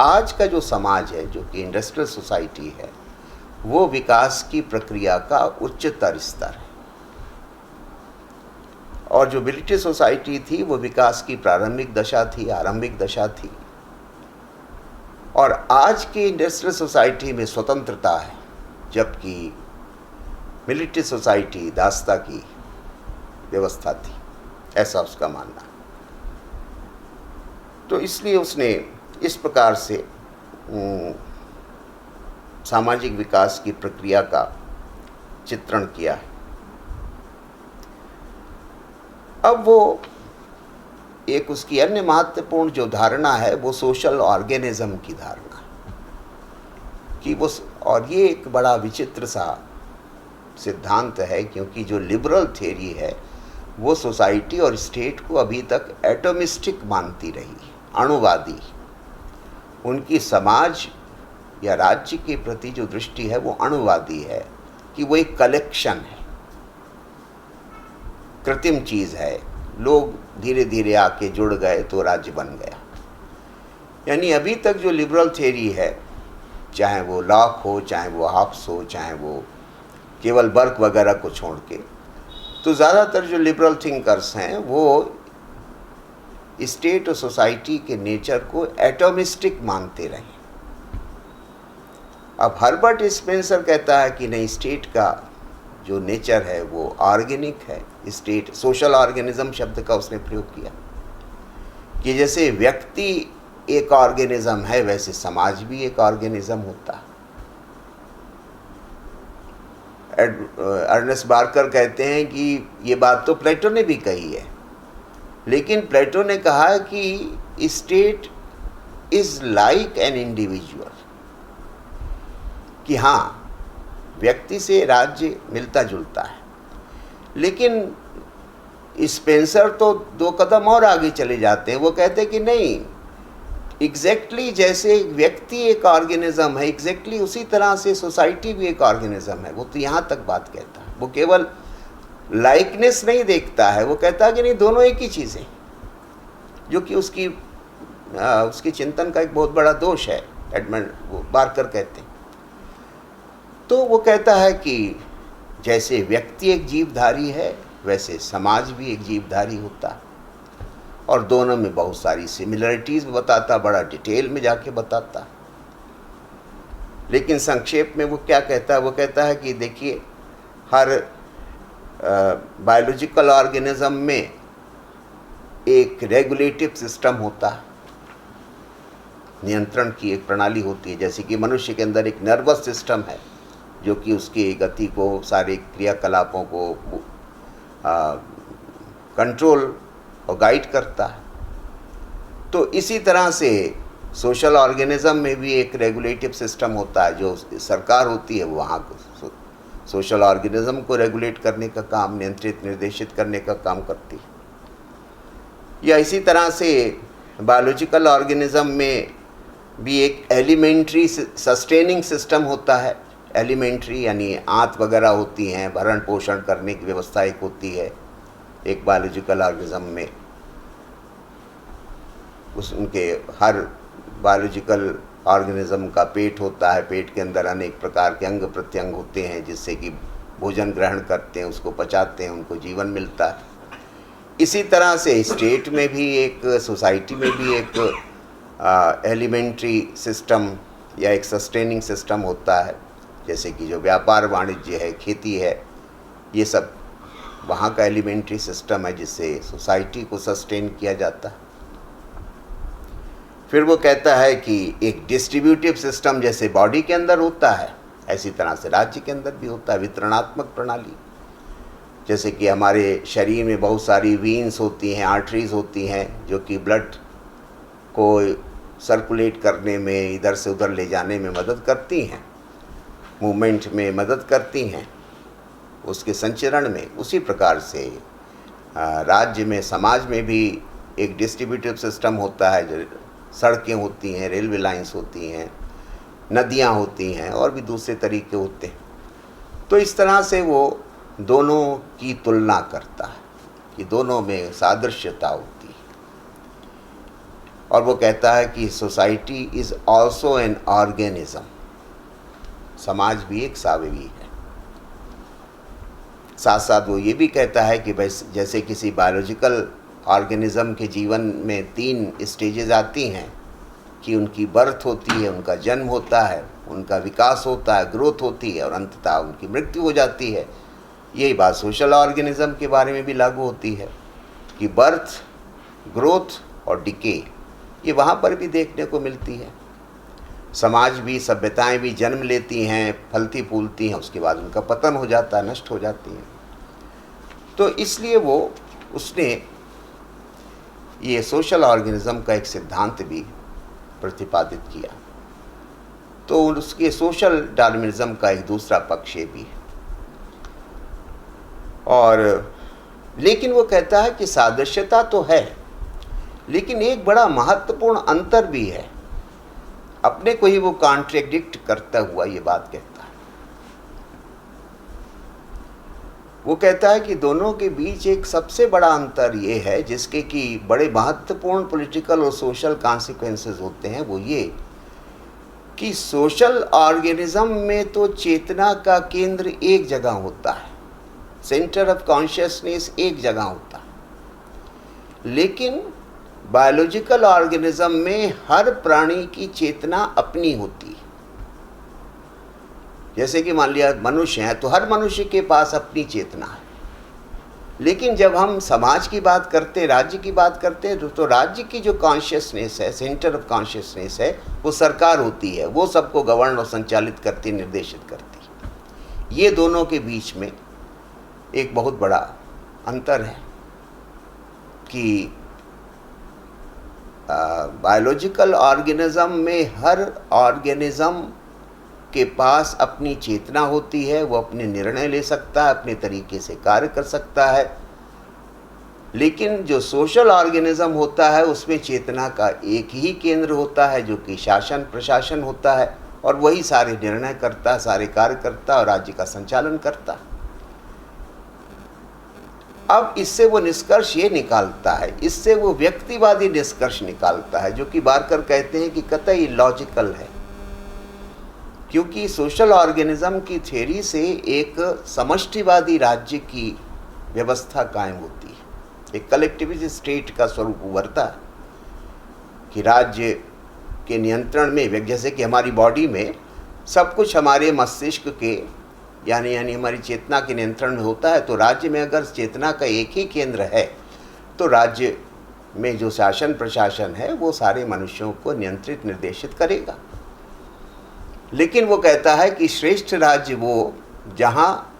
आज का जो समाज है, जो कि इंडस्ट्रियल सोसाइटी है, वो विकास की प्रक्रिया का उच्चतर स्तर है, और जो मिलिट्री सोसाइटी थी वो विकास की प्रारंभिक दशा थी, आरंभिक दशा थी। और आज की इंडस्ट्रियल सोसाइटी में स्वतंत्रता है, जबकि मिलिट्री सोसाइटी दासता की व्यवस्था थी, ऐसा उसका मानना। तो इसलिए उसने इस प्रकार से सामाजिक विकास की प्रक्रिया का चित्रण किया है। अब वो एक उसकी अन्य महत्वपूर्ण जो धारणा है वो सोशल ऑर्गेनिज्म की धारणा कि वो, और ये एक बड़ा विचित्र सा सिद्धांत है, क्योंकि जो लिबरल थ्योरी है वो सोसाइटी और स्टेट को अभी तक एटोमिस्टिक मानती रही, अणुवादी। उनकी समाज या राज्य के प्रति जो दृष्टि है वो अणुवादी है कि वो एक कलेक्शन है, कृत्रिम चीज़ है, लोग धीरे धीरे आके जुड़ गए तो राज्य बन गया। यानी अभी तक जो लिबरल थ्योरी है, चाहे वो लॉक हो, चाहे वो हॉब्स हो, चाहे वो केवल बर्क वगैरह को छोड़ के, तो ज़्यादातर जो लिबरल थिंकर्स हैं वो स्टेट और सोसाइटी के नेचर को एटोमिस्टिक मानते रहे। अब हर्बर्ट स्पेंसर कहता है कि नहीं, स्टेट का जो नेचर है वो ऑर्गेनिक है। स्टेट, सोशल ऑर्गेनिज्म शब्द का उसने प्रयोग किया कि जैसे व्यक्ति एक ऑर्गेनिज्म है वैसे समाज भी एक ऑर्गेनिज्म होता है। अर्नेस्ट बार्कर कहते हैं कि ये बात तो प्लेटो ने भी कही है, लेकिन प्लेटो ने कहा है कि state is like an individual, कि हाँ व्यक्ति से राज्य मिलता जुलता है। लेकिन स्पेंसर तो दो कदम और आगे चले जाते हैं, वो कहते हैं कि नहीं, एग्जैक्टली जैसे व्यक्ति एक ऑर्गेनिज्म है, एग्जैक्टली उसी तरह से सोसाइटी भी एक ऑर्गेनिज्म है। वो तो यहाँ तक बात कहता है, वो केवल लाइकनेस नहीं देखता है, वो कहता है कि नहीं, दोनों एक ही चीज़ है, जो कि उसकी चिंतन का एक बहुत बड़ा दोष है, एडमंड वो बार्कर कहते हैं। तो वो कहता है कि जैसे व्यक्ति एक जीवधारी है वैसे समाज भी एक जीवधारी होता है, और दोनों में बहुत सारी सिमिलरिटीज़ बताता, बड़ा डिटेल में जाके बताता। लेकिन संक्षेप में वो क्या कहता है, वो कहता है कि देखिए, हर बायोलॉजिकल ऑर्गेनिज्म में एक रेगुलेटिव सिस्टम होता है, नियंत्रण की एक प्रणाली होती है। जैसे कि मनुष्य के अंदर एक नर्वस सिस्टम है जो कि उसकी गति को, सारे क्रियाकलापों को कंट्रोल और गाइड करता है। तो इसी तरह से सोशल ऑर्गेनिज्म में भी एक रेगुलेटिव सिस्टम होता है। जो सरकार होती है वो वहाँ सोशल ऑर्गेनिज्म को रेगुलेट करने का काम, नियंत्रित निर्देशित करने का काम करती है। या इसी तरह से बायोलॉजिकल ऑर्गेनिज्म में भी एक एलिमेंट्री सस्टेनिंग सिस्टम होता है। एलिमेंट्री यानी आंत वगैरह होती हैं, भरण पोषण करने की व्यवस्था एक होती है एक बायोलॉजिकल ऑर्गेनिज्म में। उनके हर बायोलॉजिकल ऑर्गेनिज्म का पेट होता है, पेट के अंदर अनेक प्रकार के अंग प्रत्यंग होते हैं जिससे कि भोजन ग्रहण करते हैं, उसको पचाते हैं, उनको जीवन मिलता है। इसी तरह से स्टेट में भी, एक सोसाइटी में भी एक एलिमेंट्री सिस्टम या एक सस्टेनिंग सिस्टम होता है, जैसे कि जो व्यापार वाणिज्य है, खेती है, ये सब वहाँ का एलिमेंट्री सिस्टम है जिससे सोसाइटी को सस्टेन किया जाता है। फिर वो कहता है कि एक डिस्ट्रीब्यूटिव सिस्टम जैसे बॉडी के अंदर होता है, ऐसी तरह से राज्य के अंदर भी होता है वितरणात्मक प्रणाली। जैसे कि हमारे शरीर में बहुत सारी वीन्स होती हैं, आर्टरीज होती हैं, जो कि ब्लड को सर्कुलेट करने में, इधर से उधर ले जाने में मदद करती हैं, मूवमेंट में मदद करती हैं, उसके संचरण में। उसी प्रकार से राज्य में, समाज में भी एक डिस्ट्रीब्यूटिव सिस्टम होता है। जो सड़कें होती हैं, रेलवे लाइंस होती हैं, नदियाँ होती हैं और भी दूसरे तरीके होते हैं। तो इस तरह से वो दोनों की तुलना करता है कि दोनों में सादृश्यता होती है। और वो कहता है कि society is also an organism, समाज भी एक सावयवी है। साथ साथ वो ये भी कहता है कि बस जैसे किसी बायोलॉजिकल ऑर्गेनिज्म के जीवन में 3 स्टेजेस आती हैं कि उनकी बर्थ होती है, उनका जन्म होता है, उनका विकास होता है, ग्रोथ होती है और अंततः उनकी मृत्यु हो जाती है। यही बात सोशल ऑर्गेनिज्म के बारे में भी लागू होती है कि बर्थ, ग्रोथ और डिके ये वहाँ पर भी देखने को मिलती है। समाज भी, सभ्यताएं भी जन्म लेती हैं, फलती फूलती हैं, उसके बाद उनका पतन हो जाता है, नष्ट हो जाती हैं। तो इसलिए उसने ये सोशल ऑर्गेनिज्म का एक सिद्धांत भी प्रतिपादित किया। तो उसके सोशल डार्विनिज्म का एक दूसरा पक्ष भी है। और लेकिन वो कहता है कि सादृश्यता तो है, लेकिन एक बड़ा महत्वपूर्ण अंतर भी है। अपने को ही वो कॉन्ट्रडिक्ट करता हुआ ये बात कहता है। वो कहता है कि दोनों के बीच एक सबसे बड़ा अंतर ये है, जिसके कि बड़े महत्वपूर्ण पॉलिटिकल और सोशल कॉन्सिक्वेंसेस होते हैं। वो ये कि सोशल ऑर्गेनिज्म में तो चेतना का केंद्र एक जगह होता है, सेंटर ऑफ कॉन्शियसनेस एक जगह होता है। लेकिन बायोलॉजिकल ऑर्गेनिज्म में हर प्राणी की चेतना अपनी होती है। जैसे कि मान लिया मनुष्य है, तो हर मनुष्य के पास अपनी चेतना है। लेकिन जब हम समाज की बात करते हैं, राज्य की बात करते हैं, तो राज्य की जो कॉन्शियसनेस है, सेंटर ऑफ कॉन्शियसनेस है, वो सरकार होती है। वो सबको गवर्न और संचालित करती, निर्देशित करती है। ये दोनों के बीच में एक बहुत बड़ा अंतर है कि बायोलॉजिकल ऑर्गेनिज्म में हर ऑर्गेनिज्म के पास अपनी चेतना होती है, वो अपने निर्णय ले सकता है, अपने तरीके से कार्य कर सकता है। लेकिन जो सोशल ऑर्गेनिज्म होता है, उसमें चेतना का एक ही केंद्र होता है, जो कि शासन प्रशासन होता है, और वही सारे निर्णय करता है, सारे कार्य करता है और राज्य का संचालन करता है। अब इससे वो निष्कर्ष ये निकालता है, इससे वो व्यक्तिवादी निष्कर्ष निकालता है, जो कि बारकर कहते हैं कि कतई लॉजिकल है। क्योंकि सोशल ऑर्गेनिज्म की थ्योरी से एक समष्टिवादी राज्य की व्यवस्था कायम होती है, एक कलेक्टिविस्ट स्टेट का स्वरूप उभरता है कि राज्य के नियंत्रण में, जैसे कि हमारी बॉडी में सब कुछ हमारे मस्तिष्क के यानी हमारी चेतना के नियंत्रण में होता है। तो राज्य में अगर चेतना का एक ही केंद्र है, तो राज्य में जो शासन प्रशासन है वो सारे मनुष्यों को नियंत्रित निर्देशित करेगा। लेकिन वो कहता है कि श्रेष्ठ राज्य वो जहाँ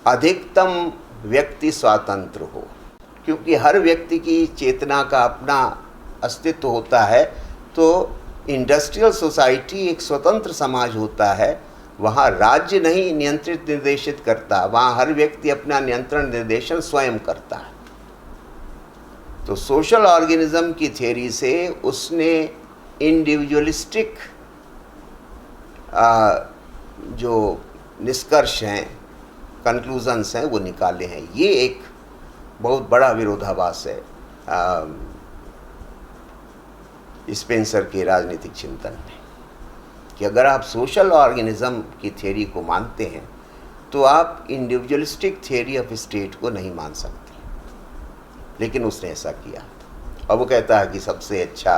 अधिकतम व्यक्ति स्वतंत्र हो, क्योंकि हर व्यक्ति की चेतना का अपना अस्तित्व होता है। तो इंडस्ट्रियल सोसाइटी एक स्वतंत्र समाज होता है, वहाँ राज्य नहीं नियंत्रित निर्देशित करता, वहाँ हर व्यक्ति अपना नियंत्रण निर्देशन स्वयं करता है। तो सोशल ऑर्गेनिज्म की थियरी से उसने इंडिविजुअलिस्टिक जो निष्कर्ष हैं, कंक्लूजन्स हैं, वो निकाले हैं। ये एक बहुत बड़ा विरोधाभास है स्पेंसर के राजनीतिक चिंतन में, कि अगर आप सोशल ऑर्गेनिज्म की थियरी को मानते हैं तो आप इंडिविजुअलिस्टिक थियरी ऑफ स्टेट को नहीं मान सकते। लेकिन उसने ऐसा किया और वो कहता है कि सबसे अच्छा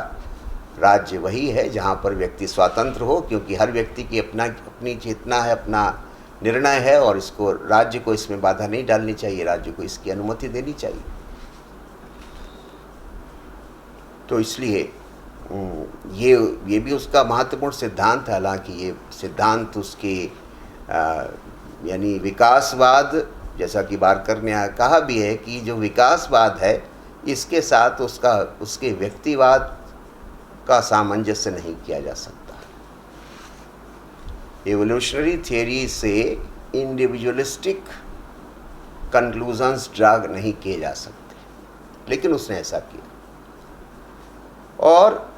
राज्य वही है जहाँ पर व्यक्ति स्वतंत्र हो, क्योंकि हर व्यक्ति की अपनी चेतना है, अपना निर्णय है, और इसको राज्य को इसमें बाधा नहीं डालनी चाहिए, राज्य को इसकी अनुमति देनी चाहिए। तो इसलिए ये भी उसका महत्वपूर्ण सिद्धांत है। हालांकि ये सिद्धांत उसके यानी विकासवाद, जैसा कि बारकर ने कहा भी है कि जो विकासवाद है इसके साथ उसके व्यक्तिवाद का सामंजस्य नहीं किया जा सकता। एवोल्यूशनरी थियरी से इंडिविजुअलिस्टिक कंक्लूजन्स ड्रा नहीं किए जा सकते, लेकिन उसने ऐसा किया। और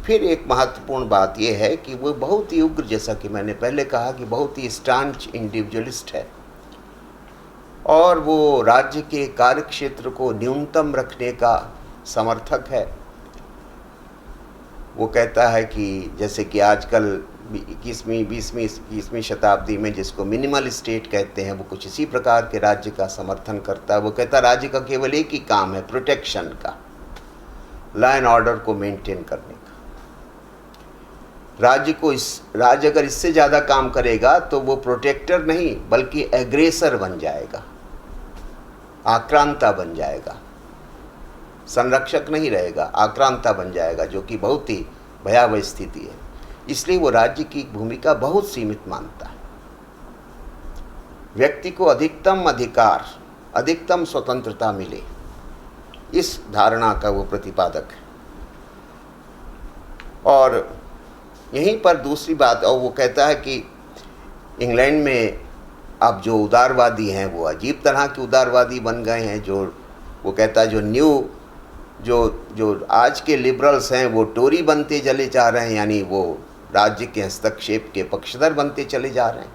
फिर एक महत्वपूर्ण बात यह है कि वो बहुत ही उग्र, जैसा कि मैंने पहले कहा, कि बहुत ही स्टांच इंडिविजुअलिस्ट है और वो राज्य के कार्यक्षेत्र को न्यूनतम रखने का समर्थक है। वो कहता है कि जैसे कि आजकल 21वीं शताब्दी में जिसको मिनिमल स्टेट कहते हैं, वो कुछ इसी प्रकार के राज्य का समर्थन करता है। वो कहता है राज्य का केवल एक ही काम है, प्रोटेक्शन का, लॉ एंड ऑर्डर को मेंटेन करने का। राज्य अगर इससे ज़्यादा काम करेगा तो वो प्रोटेक्टर नहीं बल्कि एग्रेसर बन जाएगा, आक्रांता बन जाएगा, संरक्षक नहीं रहेगा, आक्रांता बन जाएगा, जो कि बहुत ही भयावह स्थिति है। इसलिए वो राज्य की भूमिका बहुत सीमित मानता है। व्यक्ति को अधिकतम अधिकार, अधिकतम स्वतंत्रता मिले, इस धारणा का वो प्रतिपादक है। और यहीं पर दूसरी बात, और वो कहता है कि इंग्लैंड में अब जो उदारवादी हैं वो अजीब तरह के उदारवादी बन गए हैं। जो वो कहता है जो आज के लिबरल्स हैं वो टोरी बनते चले जा रहे हैं, यानी वो राज्य के हस्तक्षेप के पक्षधर बनते चले जा रहे हैं।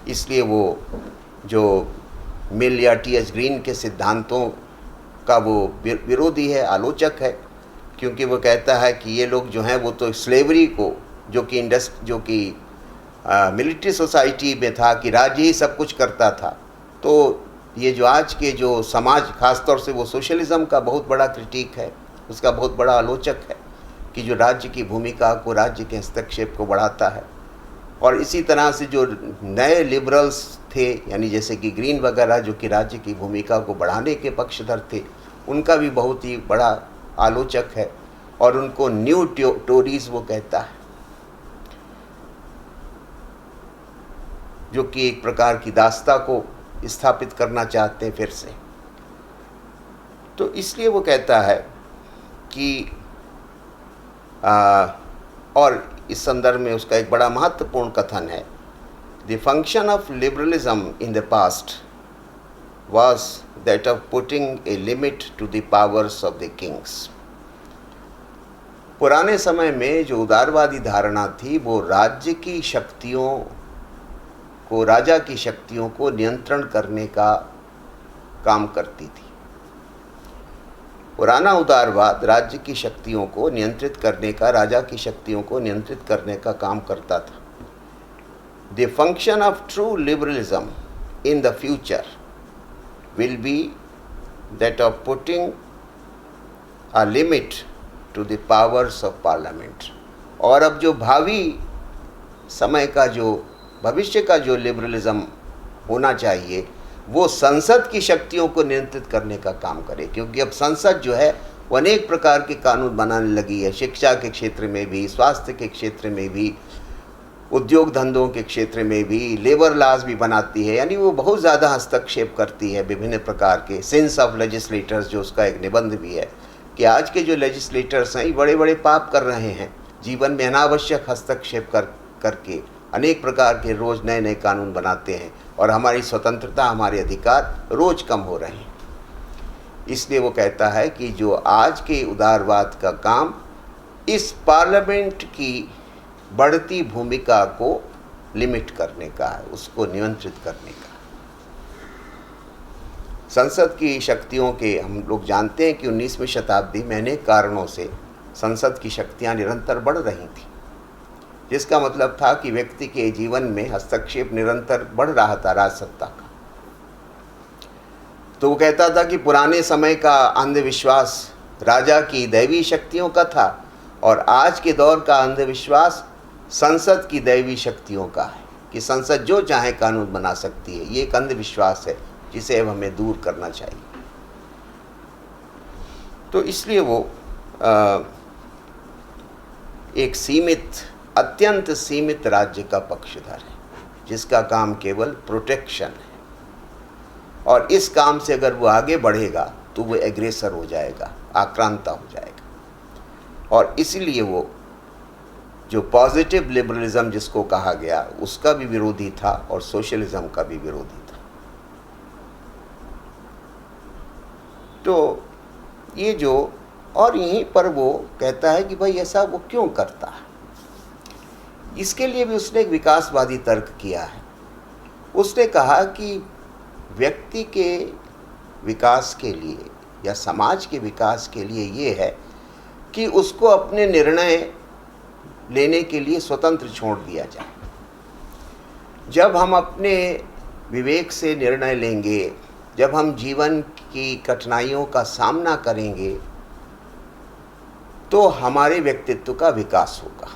इसलिए वो जो मिल या टी.एच. ग्रीन के सिद्धांतों का वो विरोधी है, आलोचक है, क्योंकि वो कहता है कि ये लोग जो हैं वो तो स्लेवरी को, जो कि मिलिट्री सोसाइटी में था कि राज्य ही सब कुछ करता था, तो ये जो आज के जो समाज, खासतौर से वो सोशलिज्म का बहुत बड़ा क्रिटिक है, उसका बहुत बड़ा आलोचक है कि जो राज्य की भूमिका को, राज्य के हस्तक्षेप को बढ़ाता है। और इसी तरह से जो नए लिबरल्स थे, यानी जैसे कि ग्रीन वगैरह, जो कि राज्य की भूमिका को बढ़ाने के पक्षधर थे, उनका भी बहुत ही बड़ा आलोचक है और उनको न्यू टोरीज वो कहता है, जो कि एक प्रकार की दास्ता को स्थापित करना चाहते हैं फिर से। तो इसलिए वो कहता है कि और इस संदर्भ में उसका एक बड़ा महत्वपूर्ण कथन है, the function of liberalism in the past was that of putting a limit to the powers of the kings। पुराने समय में जो उदारवादी धारणा थी वो राज्य की शक्तियों को, राजा की शक्तियों को नियंत्रण करने का काम करती थी। पुराना उदारवाद राज्य की शक्तियों को नियंत्रित करने का, राजा की शक्तियों को नियंत्रित करने का काम करता था। The function of true liberalism in the future will be that of putting a limit to the powers of parliament। और अब जो भावी समय का, जो भविष्य का जो लिबरलिज्म होना चाहिए, वो संसद की शक्तियों को नियंत्रित करने का काम करे, क्योंकि अब संसद जो है वो अनेक प्रकार के कानून बनाने लगी है, शिक्षा के क्षेत्र में भी, स्वास्थ्य के क्षेत्र में भी, उद्योग धंधों के क्षेत्र में भी, लेबर लॉज भी बनाती है, यानी वो बहुत ज़्यादा हस्तक्षेप करती है विभिन्न प्रकार के। सेंस ऑफ लेजिस्लेटर्स, जो उसका एक निबंध भी है कि आज के जो लेजिस्लेटर्स हैं ये बड़े बड़े पाप कर रहे हैं, जीवन में अनावश्यक हस्तक्षेप करके अनेक प्रकार के रोज़ नए नए कानून बनाते हैं और हमारी स्वतंत्रता, हमारे अधिकार रोज़ कम हो रहे हैं। इसलिए वो कहता है कि जो आज के उदारवाद का काम इस पार्लियामेंट की बढ़ती भूमिका को लिमिट करने का है, उसको नियंत्रित करने का। संसद की शक्तियों के हम लोग जानते हैं कि 19वीं शताब्दी में अनेक कारणों से संसद की शक्तियां निरंतर बढ़ रही थी, जिसका मतलब था कि व्यक्ति के जीवन में हस्तक्षेप निरंतर बढ़ रहा था राजसत्ता का। तो वो कहता था कि पुराने समय का अंधविश्वास राजा की दैवी शक्तियों का था और आज के दौर का अंधविश्वास संसद की दैवी शक्तियों का है कि संसद जो चाहे कानून बना सकती है। ये एक अंधविश्वास है जिसे अब हमें दूर करना चाहिए। तो इसलिए वो एक सीमित, अत्यंत सीमित राज्य का पक्षधर है जिसका काम केवल प्रोटेक्शन है, और इस काम से अगर वो आगे बढ़ेगा तो वो एग्रेसर हो जाएगा, आक्रांता हो जाएगा। और इसीलिए वो जो पॉजिटिव लिबरलिज्म जिसको कहा गया उसका भी विरोधी था और सोशलिज्म का भी विरोधी था। तो ये जो, और यहीं पर वो कहता है कि भाई ऐसा वो क्यों करता है। इसके लिए भी उसने एक विकासवादी तर्क किया है। उसने कहा कि व्यक्ति के विकास के लिए या समाज के विकास के लिए ये है कि उसको अपने निर्णय लेने के लिए स्वतंत्र छोड़ दिया जाए। जब हम अपने विवेक से निर्णय लेंगे, जब हम जीवन की कठिनाइयों का सामना करेंगे, तो हमारे व्यक्तित्व का विकास होगा।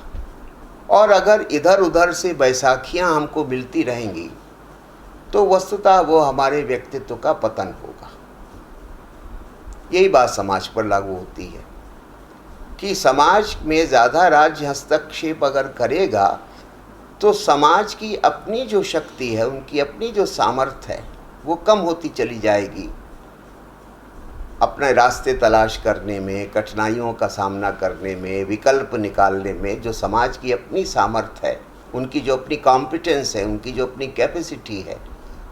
और अगर इधर उधर से बैसाखियां हमको मिलती रहेंगी तो वस्तुतः वो हमारे व्यक्तित्व का पतन होगा। यही बात समाज पर लागू होती है कि समाज में ज़्यादा राज्य हस्तक्षेप अगर करेगा तो समाज की अपनी जो शक्ति है, उनकी अपनी जो सामर्थ्य है, वो कम होती चली जाएगी। अपने रास्ते तलाश करने में, कठिनाइयों का सामना करने में, विकल्प निकालने में जो समाज की अपनी सामर्थ्य है, उनकी जो अपनी कॉम्पिटेंस है, उनकी जो अपनी कैपेसिटी है,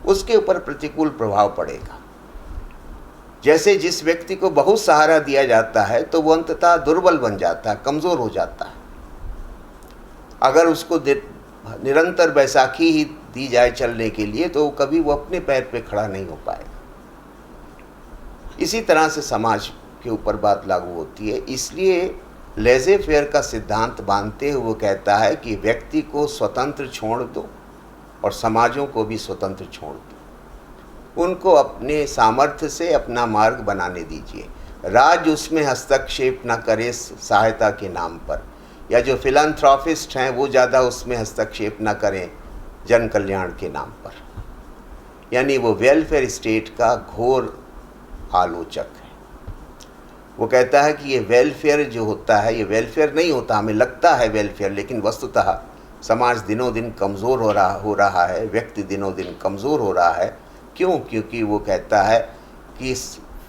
उसके ऊपर प्रतिकूल प्रभाव पड़ेगा। जैसे जिस व्यक्ति को बहुत सहारा दिया जाता है तो वो अंततः दुर्बल बन जाता है, कमज़ोर हो जाता है। अगर उसको निरंतर बैसाखी ही दी जाए चलने के लिए तो कभी वो अपने पैर पे खड़ा नहीं हो पाएगा। इसी तरह से समाज के ऊपर बात लागू होती है। इसलिए लेज़े फेयर का सिद्धांत बांधते हुए वो कहता है कि व्यक्ति को स्वतंत्र छोड़ दो और समाजों को भी स्वतंत्र छोड़ दो। उनको अपने सामर्थ्य से अपना मार्ग बनाने दीजिए। राज्य उसमें हस्तक्षेप न करे सहायता के नाम पर, या जो फिलैंथ्रोपिस्ट हैं वो ज़्यादा उसमें हस्तक्षेप न करें जन कल्याण के नाम पर। यानी वो वेलफेयर स्टेट का घोर आलोचक है। वो कहता है कि ये वेलफेयर जो होता है, ये वेलफेयर नहीं होता। हमें लगता है वेलफेयर, लेकिन वस्तुतः समाज दिनों दिन कमज़ोर हो रहा है, व्यक्ति दिनों दिन कमज़ोर हो रहा है। क्यों? क्योंकि वो कहता है कि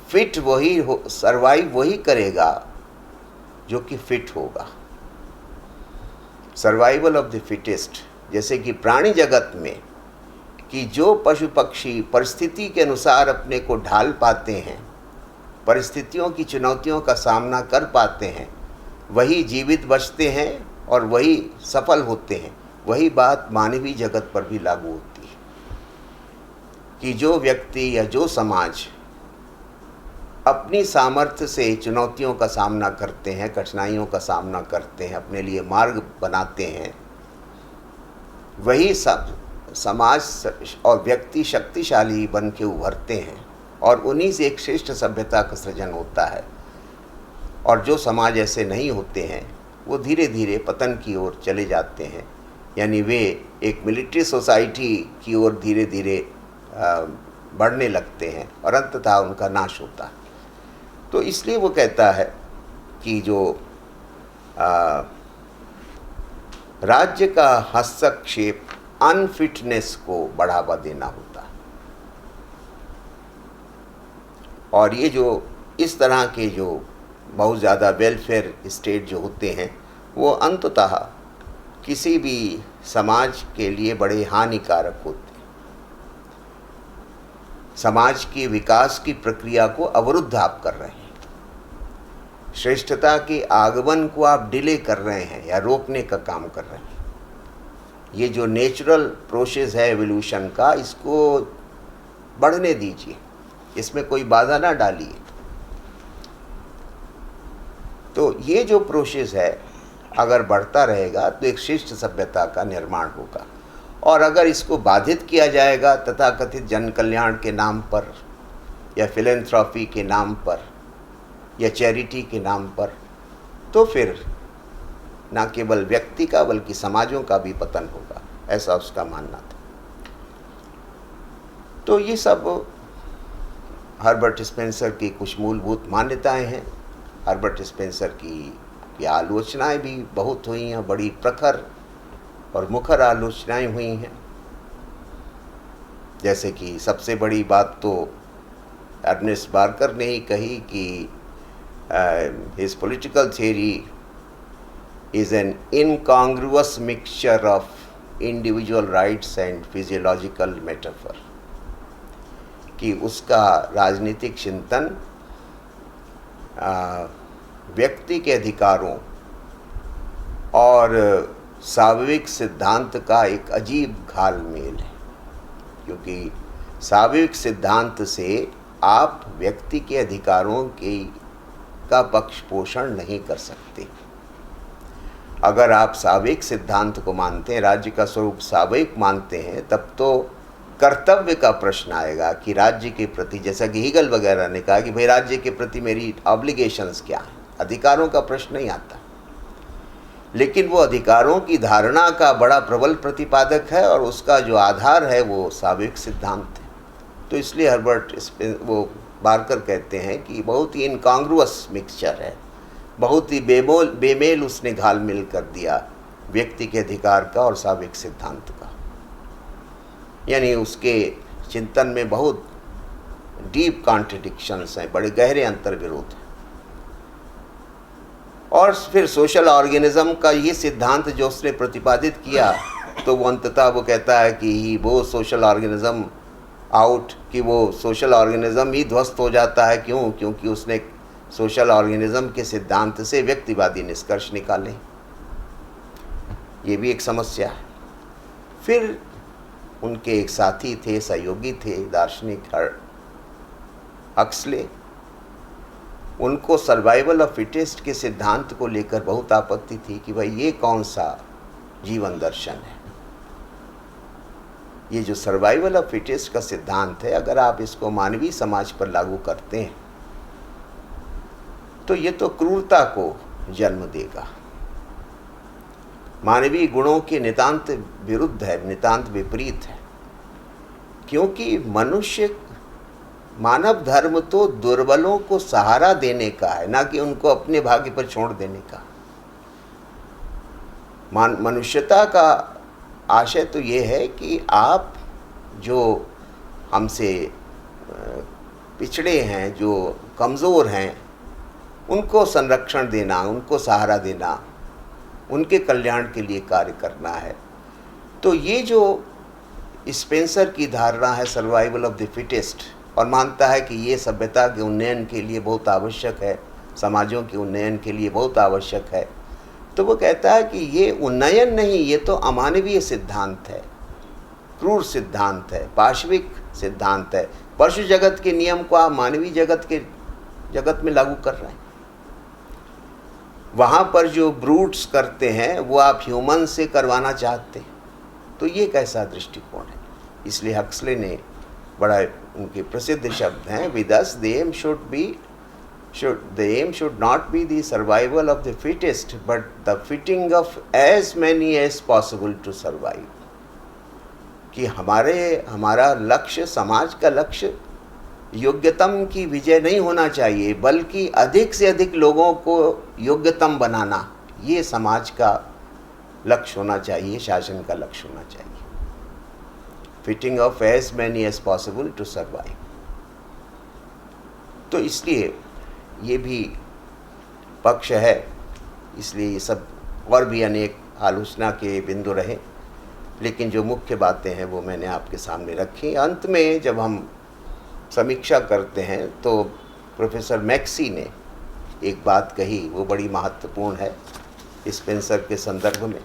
फिट वही सर्वाइव वही करेगा जो कि फिट होगा। Survival of the fittest. जैसे कि प्राणी जगत में कि जो पशु पक्षी परिस्थिति के अनुसार अपने को ढाल पाते हैं, परिस्थितियों की चुनौतियों का सामना कर पाते हैं, वही जीवित बचते हैं और वही सफल होते हैं। वही बात मानवीय जगत पर भी लागू होती है कि जो व्यक्ति या जो समाज अपनी सामर्थ्य से चुनौतियों का सामना करते हैं, कठिनाइयों का सामना करते हैं, अपने लिए मार्ग बनाते हैं, वही सब समाज और व्यक्ति शक्तिशाली बन के उभरते हैं और उन्हीं से एक श्रेष्ठ सभ्यता का सृजन होता है। और जो समाज ऐसे नहीं होते हैं वो धीरे धीरे पतन की ओर चले जाते हैं। यानी वे एक मिलिट्री सोसाइटी की ओर धीरे धीरे बढ़ने लगते हैं और अंततः उनका नाश होता है। तो इसलिए वो कहता है कि जो राज्य का हस्तक्षेप अनफिटनेस को बढ़ावा देना होता है। और ये जो इस तरह के जो बहुत ज़्यादा वेलफेयर स्टेट जो होते हैं वो अंततः किसी भी समाज के लिए बड़े हानिकारक होते हैं। समाज की विकास की प्रक्रिया को अवरुद्ध आप कर रहे हैं, श्रेष्ठता के आगमन को आप डिले कर रहे हैं या रोकने का काम कर रहे हैं। ये जो नेचुरल प्रोसेस है एवोल्यूशन का, इसको बढ़ने दीजिए, इसमें कोई बाधा ना डालिए। तो ये जो प्रोसेस है अगर बढ़ता रहेगा तो एक शिष्ट सभ्यता का निर्माण होगा, और अगर इसको बाधित किया जाएगा तथाकथित जन कल्याण के नाम पर या फिलेंथ्रॉपी के नाम पर या चैरिटी के नाम पर, तो फिर न केवल व्यक्ति का बल्कि समाजों का भी पतन होगा, ऐसा उसका मानना था। तो ये सब हर्बर्ट स्पेंसर की कुछ मूलभूत मान्यताएं हैं। हर्बर्ट स्पेंसर की आलोचनाएं भी बहुत हुई हैं, बड़ी प्रखर और मुखर आलोचनाएं हुई हैं। जैसे कि सबसे बड़ी बात तो अर्नेस्ट बार्कर ने ही कही कि his political theory is an incongruous mixture of individual rights and physiological metaphor, कि उसका राजनीतिक चिंतन व्यक्ति के अधिकारों और स्वाभाविक सिद्धांत का एक अजीब घालमेल है, क्योंकि स्वाभाविक सिद्धांत से आप व्यक्ति के अधिकारों का पक्ष पोषण नहीं कर सकते। अगर आप स्वाभाविक सिद्धांत को मानते हैं, राज्य का स्वरूप स्वाभाविक मानते हैं, तब तो कर्तव्य का प्रश्न आएगा कि राज्य के प्रति, जैसा कि हीगल वगैरह ने कहा कि भाई राज्य के प्रति मेरी ऑब्लिगेशंस क्या हैं, अधिकारों का प्रश्न नहीं आता। लेकिन वो अधिकारों की धारणा का बड़ा प्रबल प्रतिपादक है और उसका जो आधार है वो स्वाभाविक सिद्धांत है। तो इसलिए हर्बर्ट बार्कर कहते हैं कि बहुत ही इनकॉन्ग्रुअस मिक्सचर है, बहुत ही बेमेल उसने घालमेल कर दिया व्यक्ति के अधिकार का और स्वाभाविक सिद्धांत का। यानी उसके चिंतन में बहुत डीप कॉन्ट्रडिक्शंस हैं, बड़े गहरे अंतर विरोध हैं। और फिर सोशल ऑर्गेनिज्म का ये सिद्धांत जो उसने प्रतिपादित किया, तो वो अंततः वो कहता है कि वो सोशल ऑर्गेनिज्म आउट, कि वो सोशल ऑर्गेनिज्म ही ध्वस्त हो जाता है। क्यों? क्योंकि उसने सोशल ऑर्गेनिज्म के सिद्धांत से व्यक्तिवादी निष्कर्ष निकाले। ये भी एक समस्या है। फिर उनके एक साथी थे, सहयोगी थे, दार्शनिक हक्सले। उनको सर्वाइवल ऑफ फिटेस्ट के सिद्धांत को लेकर बहुत आपत्ति थी कि भाई ये कौन सा जीवन दर्शन है। ये जो सर्वाइवल ऑफ फिटेस्ट का सिद्धांत है, अगर आप इसको मानवीय समाज पर लागू करते हैं तो ये तो क्रूरता को जन्म देगा, मानवीय गुणों के नितांत विरुद्ध है, नितांत विपरीत है। क्योंकि मानव धर्म तो दुर्बलों को सहारा देने का है, ना कि उनको अपने भाग्य पर छोड़ देने का। मनुष्यता का आशय तो ये है कि आप जो हमसे पिछड़े हैं, जो कमज़ोर हैं, उनको संरक्षण देना, उनको सहारा देना, उनके कल्याण के लिए कार्य करना है। तो ये जो स्पेंसर की धारणा है सर्वाइवल ऑफ द फिटेस्ट, और मानता है कि ये सभ्यता के उन्नयन के लिए बहुत आवश्यक है, समाजों के उन्नयन के लिए बहुत आवश्यक है, तो वो कहता है कि ये उन्नयन नहीं, ये तो अमानवीय सिद्धांत है, क्रूर सिद्धांत है, पाशविक सिद्धांत है। पशु जगत के नियम को आप मानवीय जगत में लागू कर रहे हैं। वहाँ पर जो ब्रूट्स करते हैं वो आप ह्यूमन से करवाना चाहते हैं। तो ये कैसा दृष्टिकोण है। इसलिए हक्सले ने बड़ा, उनके प्रसिद्ध शब्द हैं, with us the aim should not be the survival of the fittest but the fitting of as many as possible to survive. कि हमारा लक्ष्य, समाज का लक्ष्य योग्यतम की विजय नहीं होना चाहिए, बल्कि अधिक से अधिक लोगों को योग्यतम बनाना, ये समाज का लक्ष्य होना चाहिए, शासन का लक्ष्य होना चाहिए। Fitting of as many as possible to survive. तो इसलिए ये भी पक्ष है, इसलिए ये सब और भी अनेक आलोचना के बिंदु रहे, लेकिन जो मुख्य बातें हैं वो मैंने आपके सामने रखी। अंत में जब हम समीक्षा करते हैं तो प्रोफेसर मैक्सी ने एक बात कही, वो बड़ी महत्वपूर्ण है स्पेंसर के संदर्भ में,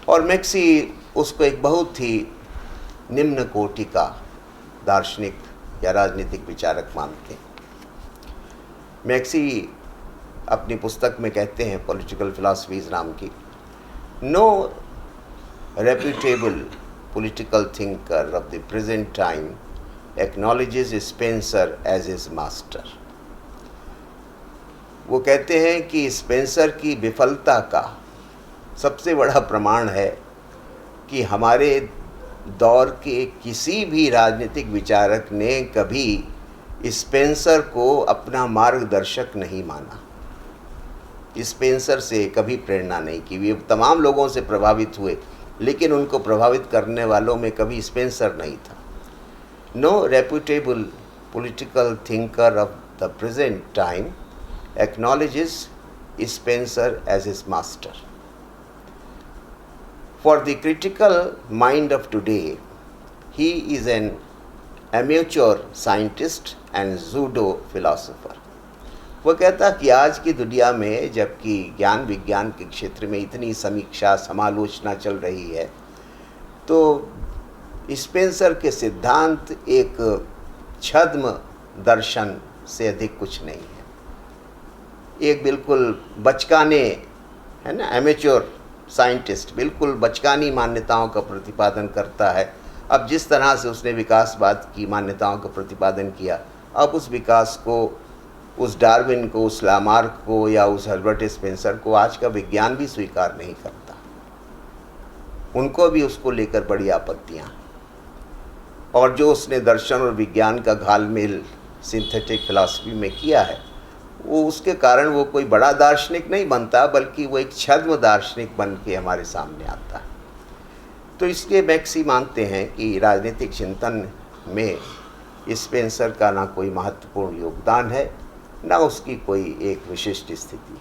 और मैक्सी उसको एक बहुत ही निम्न कोटि का दार्शनिक या राजनीतिक विचारक मानते हैं। मैक्सी अपनी पुस्तक में कहते हैं, पॉलिटिकल फिलॉसफीज नाम की, no reputable political thinker of the present time acknowledges Spencer as his master. वो कहते हैं कि स्पेंसर की विफलता का सबसे बड़ा प्रमाण है कि हमारे दौर के किसी भी राजनीतिक विचारक ने कभी स्पेंसर को अपना मार्गदर्शक नहीं माना, स्पेंसर से कभी प्रेरणा नहीं की। वे तमाम लोगों से प्रभावित हुए, लेकिन उनको प्रभावित करने वालों में कभी स्पेंसर नहीं था। No reputable political thinker of the present time acknowledges Spencer as his master. For the critical mind of today, he is an amateur scientist and pseudo philosopher. वो कहता कि आज की दुनिया में जबकि ज्ञान विज्ञान के क्षेत्र में इतनी समीक्षा समालोचना चल रही है, तो स्पेंसर के सिद्धांत एक छद्म दर्शन से अधिक कुछ नहीं है। एक बिल्कुल बचकाने, है ना, एमेच्योर साइंटिस्ट, बिल्कुल बचकानी मान्यताओं का प्रतिपादन करता है। अब जिस तरह से उसने विकासवाद की मान्यताओं का प्रतिपादन किया, अब उस विकास को, उस डार्विन को, उस लामार्क को या उस हर्बर्ट स्पेंसर को आज का विज्ञान भी स्वीकार नहीं करता। उनको भी उसको लेकर बड़ी आपत्तियाँ, और जो उसने दर्शन और विज्ञान का घालमेल सिंथेटिक फिलॉसफी में किया है, वो उसके कारण वो कोई बड़ा दार्शनिक नहीं बनता, बल्कि वो एक छद्म दार्शनिक बन के हमारे सामने आता है। तो इसलिए मैक्सी मानते हैं कि राजनीतिक चिंतन में स्पेंसर का ना कोई महत्वपूर्ण योगदान है, ना उसकी कोई एक विशिष्ट स्थिति।